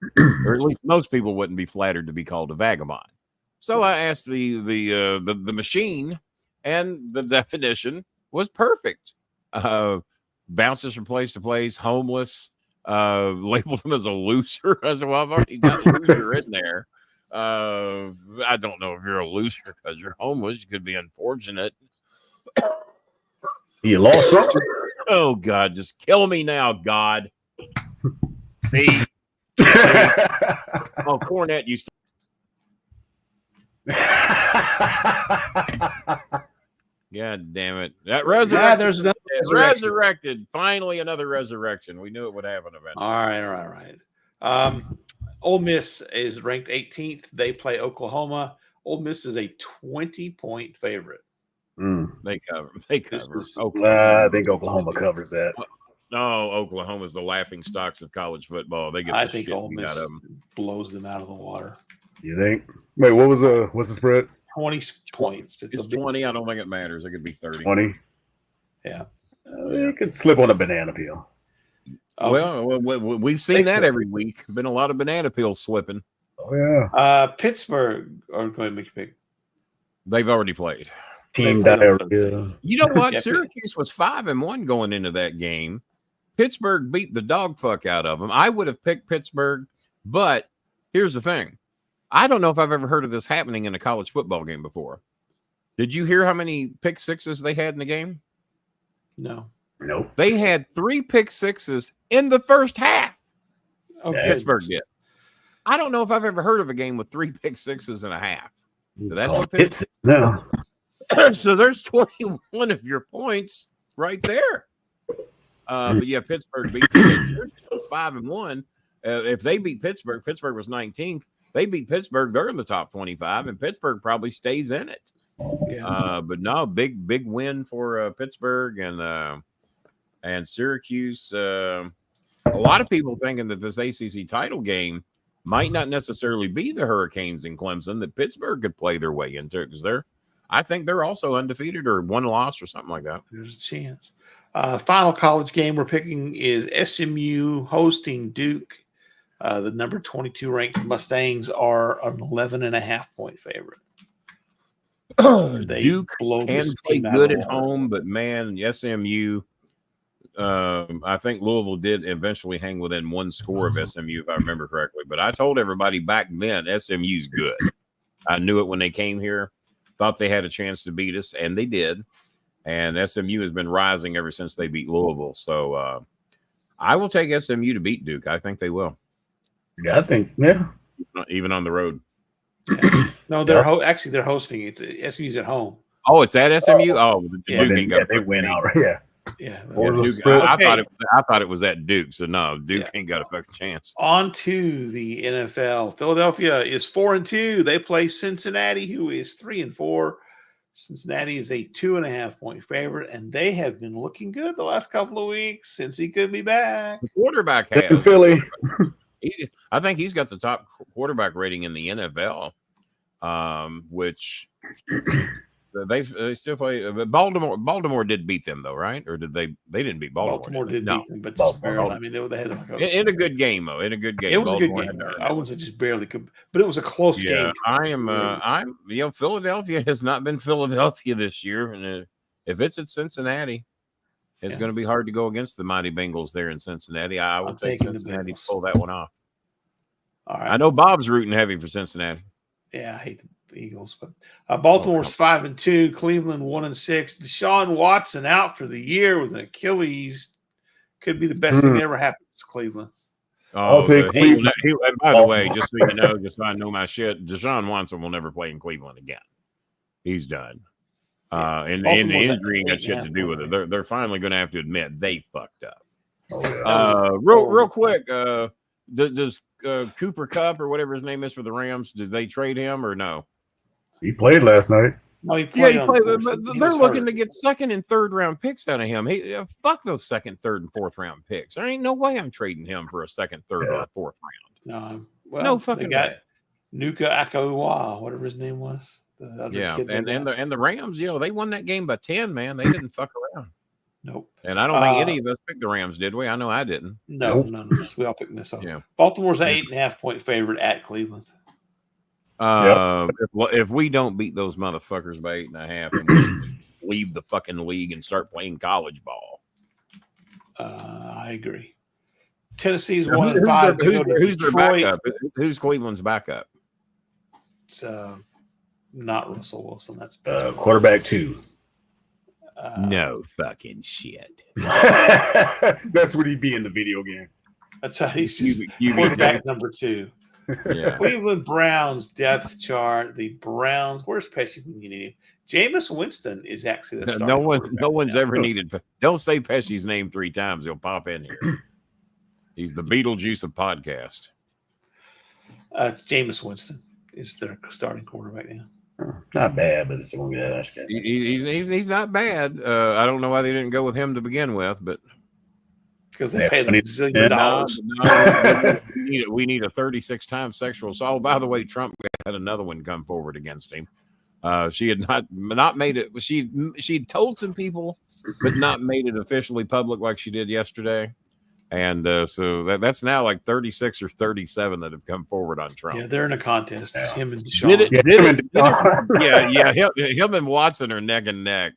or at least most people wouldn't be flattered to be called a vagabond. So I asked the machine, and the definition was perfect. Bounces from place to place, homeless, labeled him as a loser. I said, well, I've already got a loser in there. I don't know if you're a loser because you're homeless. You could be unfortunate. You lost something? Oh, God, just kill me now, God. See? Oh, Cornette used to. God damn it. That resurrected. There's another resurrected. Finally, another resurrection. We knew it would happen eventually. All right. Ole Miss is ranked 18th. They play Oklahoma. Ole Miss is a 20-point favorite. They cover. I think Oklahoma covers that. No, Oklahoma's the laughing stocks of college football. They get. I think Ole Miss blows them out of the water. You think? Wait, what's the spread? 20 points. It's 20. I don't think it matters. It could be 30. 20. Yeah. It could slip on a banana peel. Well, we've seen that every week. Been a lot of banana peels slipping. Oh yeah. Pittsburgh. Or go ahead and make your pick. They've already played. Team diarrhea. You know what? Syracuse was 5-1 going into that game. Pittsburgh beat the dog fuck out of them. I would have picked Pittsburgh, but here's the thing. I don't know if I've ever heard of this happening in a college football game before. Did you hear how many pick sixes they had in the game? No. Nope. They had 3 pick sixes in the first half. Okay. Pittsburgh did. I don't know if I've ever heard of a game with 3 pick sixes and a half. So that's what Pittsburgh. No. So there's 21 of your points right there. But yeah, Pittsburgh beat them 5-1. If they beat Pittsburgh was 19th. They beat Pittsburgh, they're in the top 25, and Pittsburgh probably stays in it. Yeah. But no, big win for Pittsburgh and Syracuse. A lot of people thinking that this ACC title game might not necessarily be the Hurricanes in Clemson, that Pittsburgh could play their way into, because I think they're also undefeated or one loss or something like that. There's a chance. Final college game we're picking is SMU hosting Duke. The number 22 ranked Mustangs are an 11.5-point favorite. Duke can play good at home, but man, SMU. I think Louisville did eventually hang within one score of SMU, if I remember correctly. But I told everybody back then, SMU's good. I knew it when they came here. Thought they had a chance to beat us, and they did. And SMU has been rising ever since they beat Louisville. So I will take SMU to beat Duke. I think they will. Yeah, I think, yeah. Even on the road. Yeah. No, they're actually they're hosting. It's SMU's at home. Oh, it's at SMU. Duke they win outright. Yeah. Yeah. Duke, I thought it was at Duke. So no, Duke ain't got a fucking chance. On to the NFL. Philadelphia is 4-2. They play Cincinnati, who is 3-4. Cincinnati is a 2.5-point favorite, and they have been looking good the last couple of weeks since he could be back. The quarterback has Philly. I think he's got the top quarterback rating in the NFL, which they still play. Baltimore did beat them though, right? Or did they? They didn't beat Baltimore. Baltimore did beat them, but just barely. I mean, they had in a good game though. In a good game, it was Baltimore a good game. I wouldn't say just barely, but it was a close game. I'm. Philadelphia has not been Philadelphia this year, and if it's at Cincinnati, it's going to be hard to go against the mighty Bengals there in Cincinnati. I would think Cincinnati pull that one off. All right. I know Bob's rooting heavy for Cincinnati. Yeah, I hate the Eagles, but Baltimore's 5-2, Cleveland 1-6. Deshaun Watson out for the year with an Achilles. Could be the best thing that ever happened to Cleveland. I'll take Cleveland. And by the way, just so you know, just so I know my shit, Deshaun Watson will never play in Cleveland again. He's done. And the injury ain't got shit to do with it. They're finally going to have to admit they fucked up. Real quick, does Cooper Kupp or whatever his name is for the Rams, did they trade him or no? He played last night. No, he played. They're looking to get second and third round picks out of him. Fuck those second, third, and fourth round picks. There ain't no way I'm trading him for a second, third, or a fourth round. No fucking guy. Nuka Akawa, whatever his name was. And the Rams, they won that game by 10. Man, they didn't fuck around. Nope. And I don't think any of us picked the Rams, did we? I know I didn't. No, none of us. We all picked this up. Yeah. Baltimore's an 8.5-point favorite at Cleveland. If we don't beat those motherfuckers by 8.5, and we leave the fucking league and start playing college ball. I agree. Tennessee's 1-5. Who's their backup? Who's Cleveland's backup? It's not Russell Wilson. That's quarterback 2. No fucking shit. That's what he'd be in the video game. That's how he's just quarterback number 2. Yeah. Cleveland Browns depth chart. The Browns. Where's Pesci when you need him? Jameis Winston is actually the no one's ever needed. Don't say Pesci's name 3 times. He'll pop in here. He's the Beetlejuice of podcast. Jameis Winston is their starting quarterback now. Not bad, but it's he's not bad. I don't know why they didn't go with him to begin with, but because they paid them $1 zillion. We need a 36-time sexual assault. By the way, Trump had another one come forward against him. She had not made it. She'd told some people, but not made it officially public like she did yesterday. And so that's now like 36 or 37 that have come forward on Trump. Yeah, they're in a contest. Him and Deshaun. Him and Watson are neck and neck.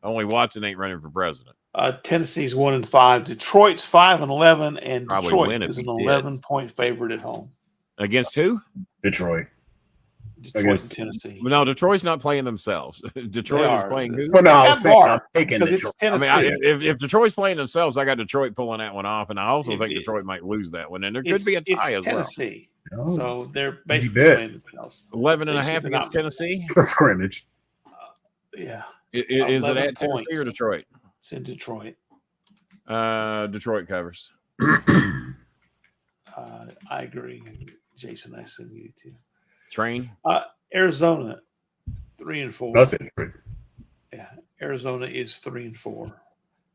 Only Watson ain't running for president. Tennessee's 1-5. Detroit's 5-11, and Probably Detroit is an 11-point favorite at home. Against who? Detroit and Tennessee. No, Detroit's not playing themselves. Detroit is playing who? Well, no, I'm taking because it's Tennessee. I mean, if Detroit's playing themselves, I got Detroit pulling that one off, and I also think Detroit might lose that one, and there could be a tie as Tennessee. well. So they're basically playing themselves. 11.5 against Tennessee. It's a scrimmage. Yeah. Is it at Tennessee or Detroit? It's in Detroit. Detroit covers. I agree, Jason. I assume you too. Train. Arizona, 3-4. That's it. Yeah, Arizona is 3-4.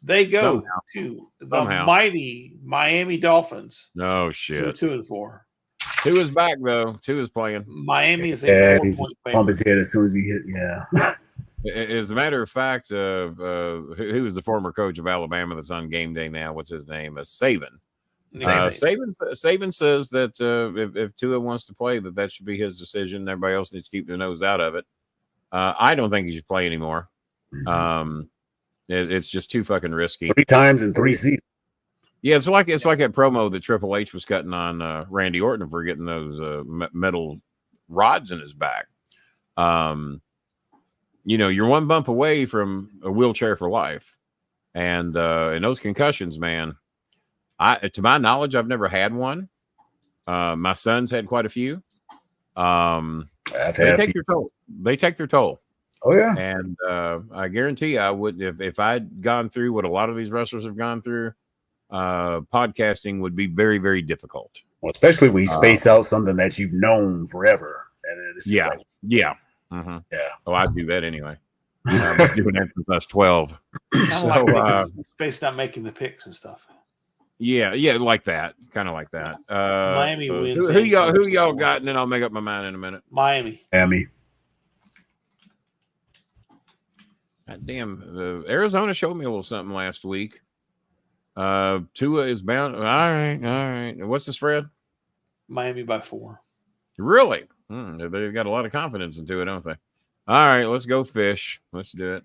They go to the mighty Miami Dolphins. No shit. 2-4. 2 is back though. 2 is playing. Miami is a 4-point favorite. Pump his head as soon as he hit. Yeah. As a matter of fact, who is the former coach of Alabama that's on game day now? What's his name? Saban. Saban says that if Tua wants to play, that should be his decision. Everybody else needs to keep their nose out of it. I don't think he should play anymore. It's just too fucking risky. 3 times in 3 seasons. Yeah, it's like that promo that Triple H was cutting on Randy Orton for getting those metal rods in his back. You're one bump away from a wheelchair for life, and those concussions, man. To my knowledge, I've never had one. My son's had quite a few. They take their toll. They take their toll. Oh yeah. And I guarantee you, I would if I'd gone through what a lot of these wrestlers have gone through. Podcasting would be very, very difficult. Well, especially when you space out something that you've known forever. And it's yeah. Mm-hmm. Yeah. Oh, I'd do that anyway. I've been doing that since I was 12. Spaced out making the picks and stuff. Yeah, like that. Kind of like that. Miami wins. Who y'all got? And then I'll make up my mind in a minute. Miami. God damn. Arizona showed me a little something last week. Tua is bound. All right. What's the spread? Miami by 4. Really? They've got a lot of confidence in Tua, don't they? All right, let's go fish. Let's do it.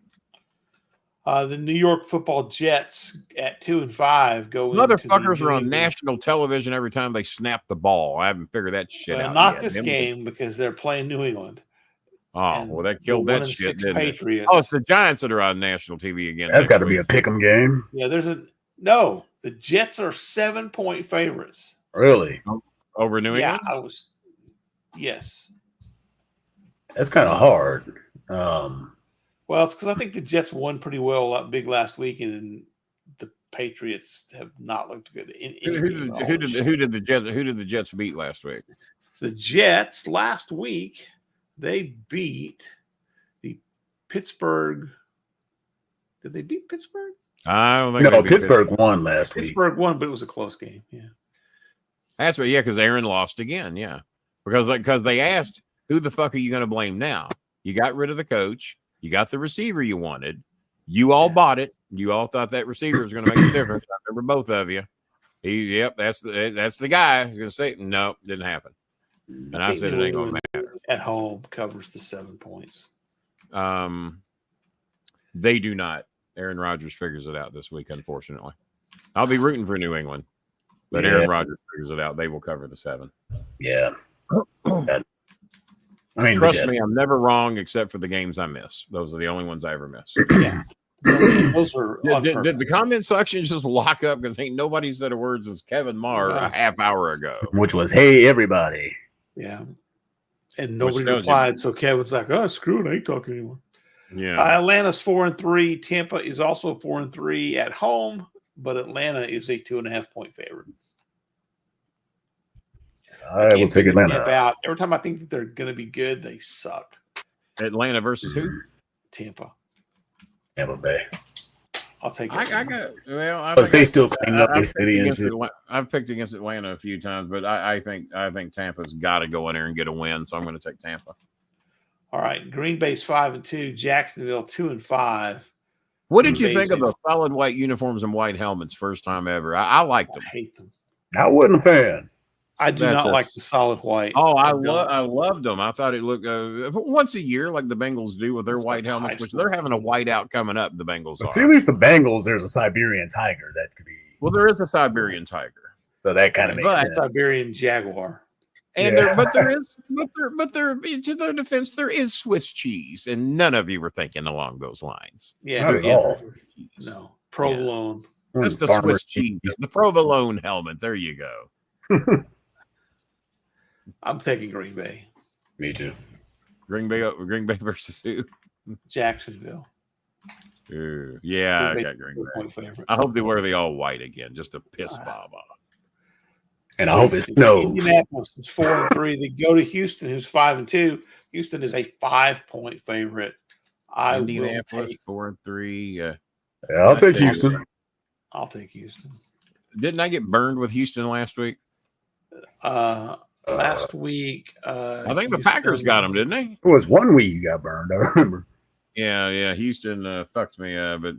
The New York Football Jets at 2-5 go Motherfuckers into are on national television every time they snap the ball. I haven't figured that shit out not yet. this game because they're playing New England. Oh, well, that killed that shit, didn't Patriots. it? Oh, it's the Giants that are on national TV again. That's got to be a pick'em game. Yeah, the Jets are 7-point favorites. Really? Over New England? Yes. That's kind of hard. Well, it's because I think the Jets won pretty well big last week, and the Patriots have not looked good. Who did the Jets beat last week? The Jets last week, they beat the Pittsburgh. Did they beat Pittsburgh? I don't think. No, Pittsburgh won last week. Pittsburgh won, but it was a close game. Yeah, that's right. Yeah, because Aaron lost again. Yeah, because they asked, "Who the fuck are you going to blame now?" You got rid of the coach. You got the receiver you wanted. You all bought it. You all thought that receiver was going to make a difference. I remember both of you. That's the guy. I was going to say, no, didn't happen. And I said it ain't going to matter. At home covers the 7 points. They do not. Aaron Rodgers figures it out this week, unfortunately. I'll be rooting for New England, but Aaron Rodgers figures it out. They will cover the 7. Yeah. I mean, trust me, I'm never wrong except for the games I miss. Those are the only ones I ever miss. Yeah. Those are did the comment section just lock up because ain't nobody said a word since Kevin Marr a half hour ago? Which was, hey, everybody. Yeah. And nobody replied. So Kevin's like, oh, screw it. I ain't talking anymore. Yeah. Atlanta's 4-3. Tampa is also 4-3 at home, but Atlanta is a 2.5-point favorite. I will take Atlanta. Every time I think that they're going to be good, they suck. Atlanta versus who? Tampa. Tampa Bay. I'll take it. I got well. But they still clean up their city and shit. I've picked against Atlanta a few times, but I think Tampa's got to go in there and get a win, so I'm going to take Tampa. All right, Green Bay's 5-2, Jacksonville 2-5. What did you think of the solid white uniforms and white helmets first time ever? I liked them. I hate them. I wasn't a fan. I do not like the solid white. Oh, I loved them. I thought it looked once a year, like the Bengals do with their white helmets, which they're having a whiteout coming up. The Bengals are. See, at least the Bengals, there's a Siberian tiger that could be. Well, there is a Siberian tiger, so that kind of makes sense. Siberian jaguar. And to their defense, there is Swiss cheese, and none of you were thinking along those lines. Yeah, no provolone. Yeah. That's the Swiss cheese, the provolone helmet. There you go. I'm taking Green Bay. Me too. Green Bay versus who? Jacksonville. Yeah, I got Green Bay. I hope they wear the all white again, just to piss Bob off. And I hope it snows. Indianapolis is 4-3. They go to Houston, who's 5-2. Houston is a 5-point favorite. Indianapolis 4-3. Yeah, I'll take Houston. I'll take Houston. Didn't I get burned with Houston last week? Last week, I think the Packers got them, didn't they? It was 1 week you got burned. I remember. Yeah. Houston fucked me, but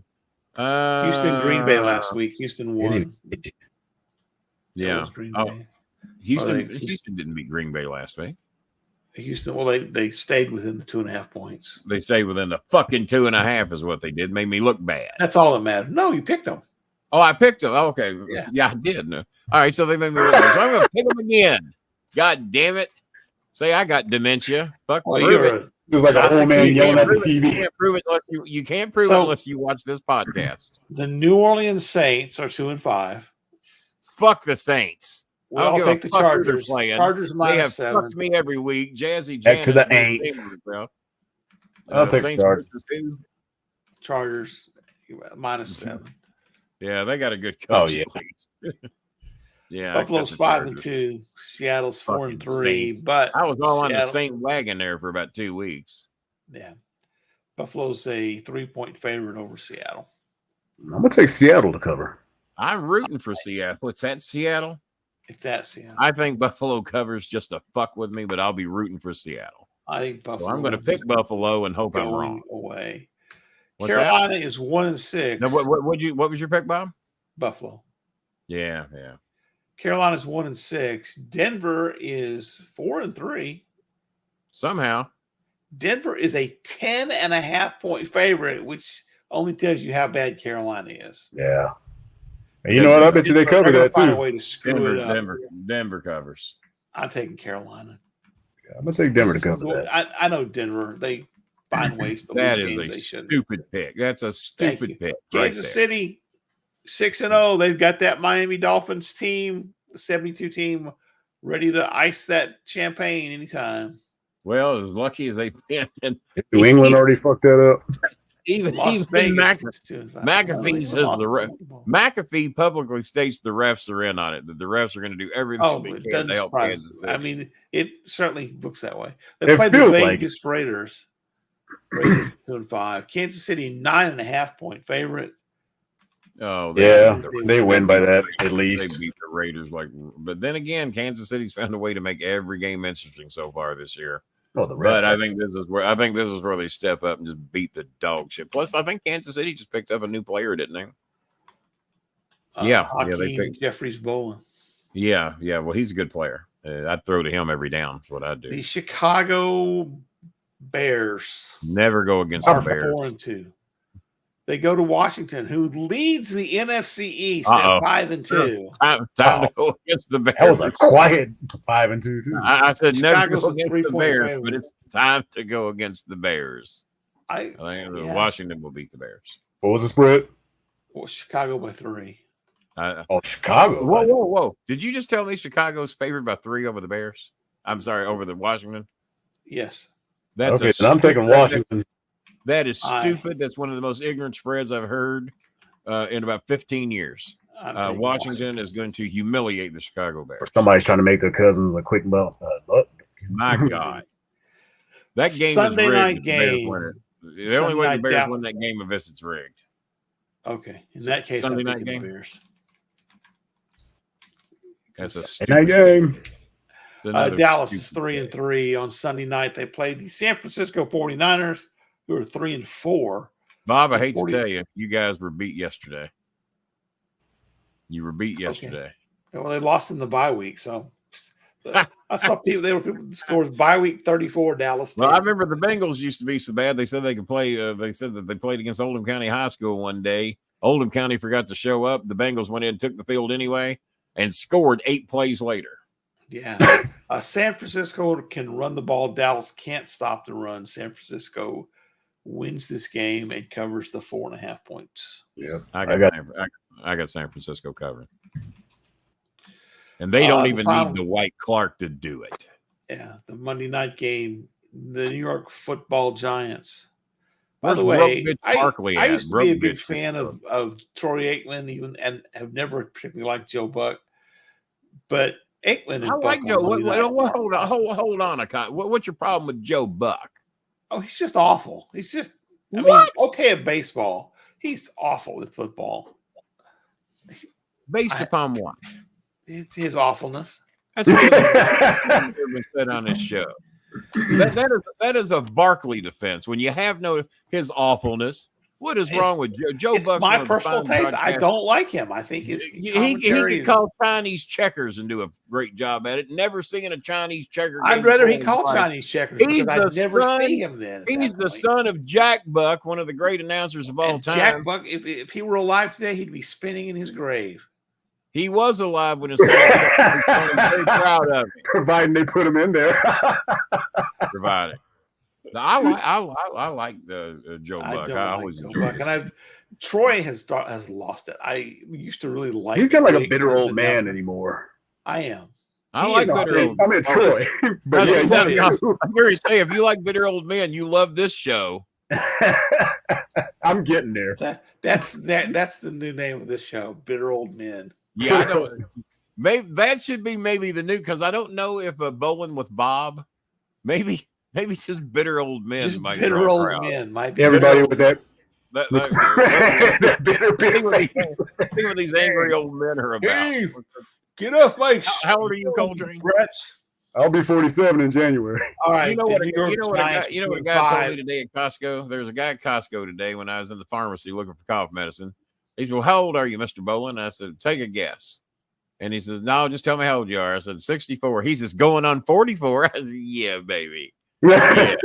Houston Green Bay last week. Houston won. Yeah. Houston didn't beat Green Bay last week. Houston, well, they stayed within the 2.5 points. They stayed within the fucking 2.5 is what they did. Made me look bad. That's all that mattered. No, you picked them. Oh, I picked them. Oh, okay. Yeah, I did. No. All right, so they made me look bad. So I'm going to pick them again. God damn it. Say I got dementia. Fuck it. Just like an old man yelling at the TV. You can't prove it unless you watch this podcast. The New Orleans Saints are 2-5. Fuck the Saints. I'll take the Chargers. Chargers they have -7. fucked me every week. Jazzy back to the Aints. I'll take the Chargers. Chargers -7. Yeah, they got a good coach. Oh yeah. Yeah. Buffalo's 5-2. Seattle's 4-3. But I was all on the Saint wagon there for about 2 weeks. Yeah. Buffalo's a 3-point favorite over Seattle. I'm gonna take Seattle to cover. I'm rooting for Seattle. It's at Seattle. It's at Seattle. I think Buffalo covers just to fuck with me, but I'll be rooting for Seattle. I think Buffalo. So I'm going to pick Buffalo and hope I'm wrong. Away. What's Carolina is 1-6. Now, what was your pick, Bob? Buffalo. Yeah. Carolina's 1-6. Denver is 4-3. Somehow. Denver is a 10.5-point favorite, which only tells you how bad Carolina is. Yeah. And you know what? I bet you they cover that Find a too. way to screw it up. Denver covers. I'm taking Carolina. I'm gonna take Denver to cover that. I know Denver. They find ways to That lose is games a they shouldn't. stupid pick. That's a stupid pick. Kansas City, 6-0. They've got that Miami Dolphins team, the 72 team, ready to ice that champagne anytime. Well, as lucky as they've been. New England already fucked that up. Even Vegas, McAfee says McAfee publicly states the refs are in on it, that the refs are going to do everything they can to help Kansas City. I mean, it certainly looks that way. They played the Vegas Raiders. 2-5. Kansas City 9.5 point favorite. Oh yeah, they win by that at least. They beat the Raiders but then again, Kansas City's found a way to make every game interesting so far this year. Oh, but I think this is where they step up and just beat the dog shit. Plus, I think Kansas City just picked up a new player, didn't they? They picked Jeffries Bolin. Yeah. Well, he's a good player. I'd throw to him every down. That's what I'd do. The Chicago Bears never go against the Bears. 4-2. They go to Washington, who leads the NFC East at 5-2. Time to go against the Bears. That was a quiet 5-2 too. I said Chicago's never go against the Bears, favorite. but it's time to go against the Bears. I think Washington will beat the Bears. What was the spread? Well, Chicago by 3. Chicago. Whoa. Did you just tell me Chicago's favored by 3 over the Bears? I'm sorry, over the Washington? Yes. That's okay, then I'm taking Washington. That is stupid. That's one of the most ignorant spreads I've heard in about 15 years. Washington is going to humiliate the Chicago Bears. Or somebody's trying to make their cousins a quick belt. My God. That game Sunday is rigged. night game. The only way the Bears win that game is it's rigged. Okay. In that case, Sunday I'm night game. The Bears. That's a stupid game. Dallas is 3-3 on Sunday night. They played the San Francisco 49ers, who are 3-4. Bob, I hate to tell you, you guys were beat yesterday. You were beat yesterday. Okay. Well, they lost in the bye week, so I saw people scored bye week 34. Dallas. Well, I remember the Bengals used to be so bad. They said they could play. They said that they played against Oldham County High School one day. Oldham County forgot to show up. The Bengals went in and took the field anyway and scored 8 plays later. Yeah. San Francisco can run the ball. Dallas can't stop the run. San Francisco wins this game and covers the 4.5 points. Yeah, I got San Francisco covering. And they don't even need Dwight Clark to do it. Yeah, the Monday night game, the New York Football Giants. By the way, I used to be a big fan of Troy Aikman, and have never particularly liked Joe Buck. But Aikman and I like Joe. Hold on. What's your problem with Joe Buck? Oh, he's just awful. He's just okay at baseball. He's awful at football. Based upon what? His awfulness. That's what has been said on this show. That is a Barkley defense. When you have his awfulness, what is wrong with Joe Buck? My personal taste. I don't like him. I think he can call Chinese checkers and do a great job at it. Never singing a Chinese checker. I'd rather he called Chinese checkers because I'd never see him then. He's the son of Jack Buck, one of the great announcers of all time. Jack Buck, if he were alive today, he'd be spinning in his grave. He was alive when his son was very proud of him. Providing they put him in there. Providing. I like Joe Buck. I always Joe Buck, and Troy has lost it. I used to really like. He's got like a bitter old man anymore. I am. I like bitter old. I mean Troy. But I'm here to say, if you like bitter old men, you love this show. I'm getting there. That's the new name of this show, Bitter Old Men. Yeah, I don't. Maybe that should be the new, because I don't know if a Bowling with Bob. Maybe just bitter old men. Just bitter old men might be. Everybody with that bitter face. See what these angry old men are about. Hey, get off my. How old are you, Coltrane? I'll be 47 in January. All right. You know what a guy told me today at Costco? There's a guy at Costco today when I was in the pharmacy looking for cough medicine. He said, "Well, how old are you, Mr. Bolin?" I said, "Take a guess." And he says, "No, just tell me how old you are." I said, 64. He says, "Going on 44." I said, "Yeah, baby." Yeah.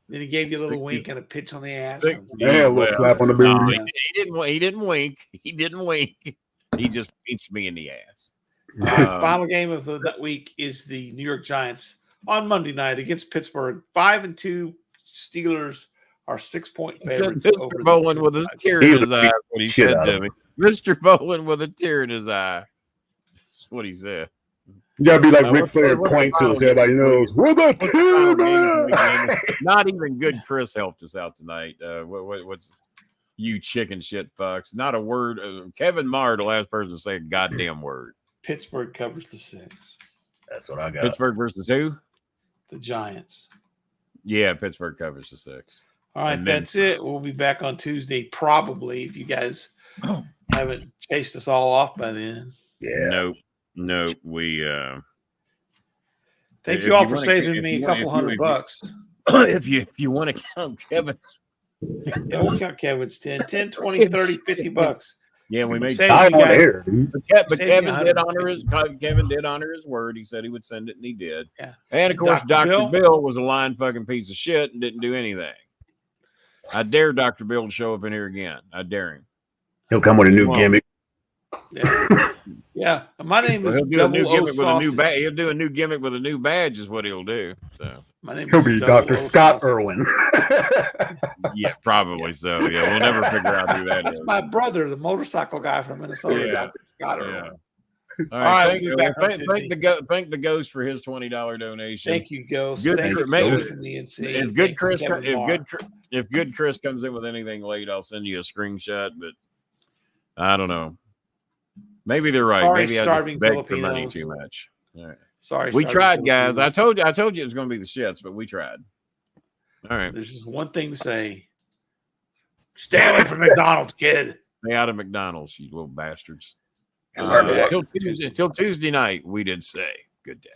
Then he gave you a little wink and a pitch on the ass. Yeah, a little slap on the No, booty. he didn't wink. He didn't wink. He just pinched me in the ass. Final game of the week is the New York Giants on Monday night against Pittsburgh. 5-2 Steelers are 6-point favorites. Mr. Bolin with a tear in his eye. What he said to me. Mr. Bolin with a tear in his eye. That's what he said. You gotta be like Ric Flair, point to us. Everybody knows. With a tear in my eye. Not even good Chris helped us out tonight. What's you chicken shit fucks? Not a word. Kevin Marr, the last person to say a goddamn word. Pittsburgh covers the 6. That's what I got. Pittsburgh versus who? The Giants. Yeah, Pittsburgh covers the 6. All right, that's it. We'll be back on Tuesday, probably, if you guys haven't chased us all off by then. Yeah. Nope. We thank you all for saving me a couple $100. If you want to count Kevin. Yeah, we'll count Kevin's 10, 20, 30, $50. Yeah, we made I want to hear. But Kevin did honor his word. He said he would send it, and he did. Yeah. And of course, Dr. Dr. Bill was a lying fucking piece of shit and didn't do anything. I dare Dr. Bill to show up in here again. I dare him. He'll come with a new gimmick. Yeah. My name is He'll do a new Double O gimmick with a new Sausage. badge. He'll do a new gimmick with a new badge, is what he'll do. So My name He'll is be Double Dr. O Scott Sausage. Irwin. yeah, probably so. Yeah, we'll never figure out who that That's is. my brother, the motorcycle guy from Minnesota. Yeah. Dr. Scott Yeah. Irwin. All right, we'll be back on thank the ghost for his $20 donation. Thank you, Ghost. Good Thank for- you, make- Ghost from the NC. If good Thank Chris, you, Kevin Marr. if good Chris comes in with anything late, I'll send you a screenshot. But I don't know. Maybe they're right. Sorry, Maybe I starving just begged for money Filipinos. too much. All right. Sorry, We starving tried, guys. Filipinos. I told you it was going to be the shits, but we tried. All right. There's just one thing to say. Stay away from McDonald's, kid. Stay out of McDonald's, you little bastards. And we're back Until Tuesday night, we did say good day.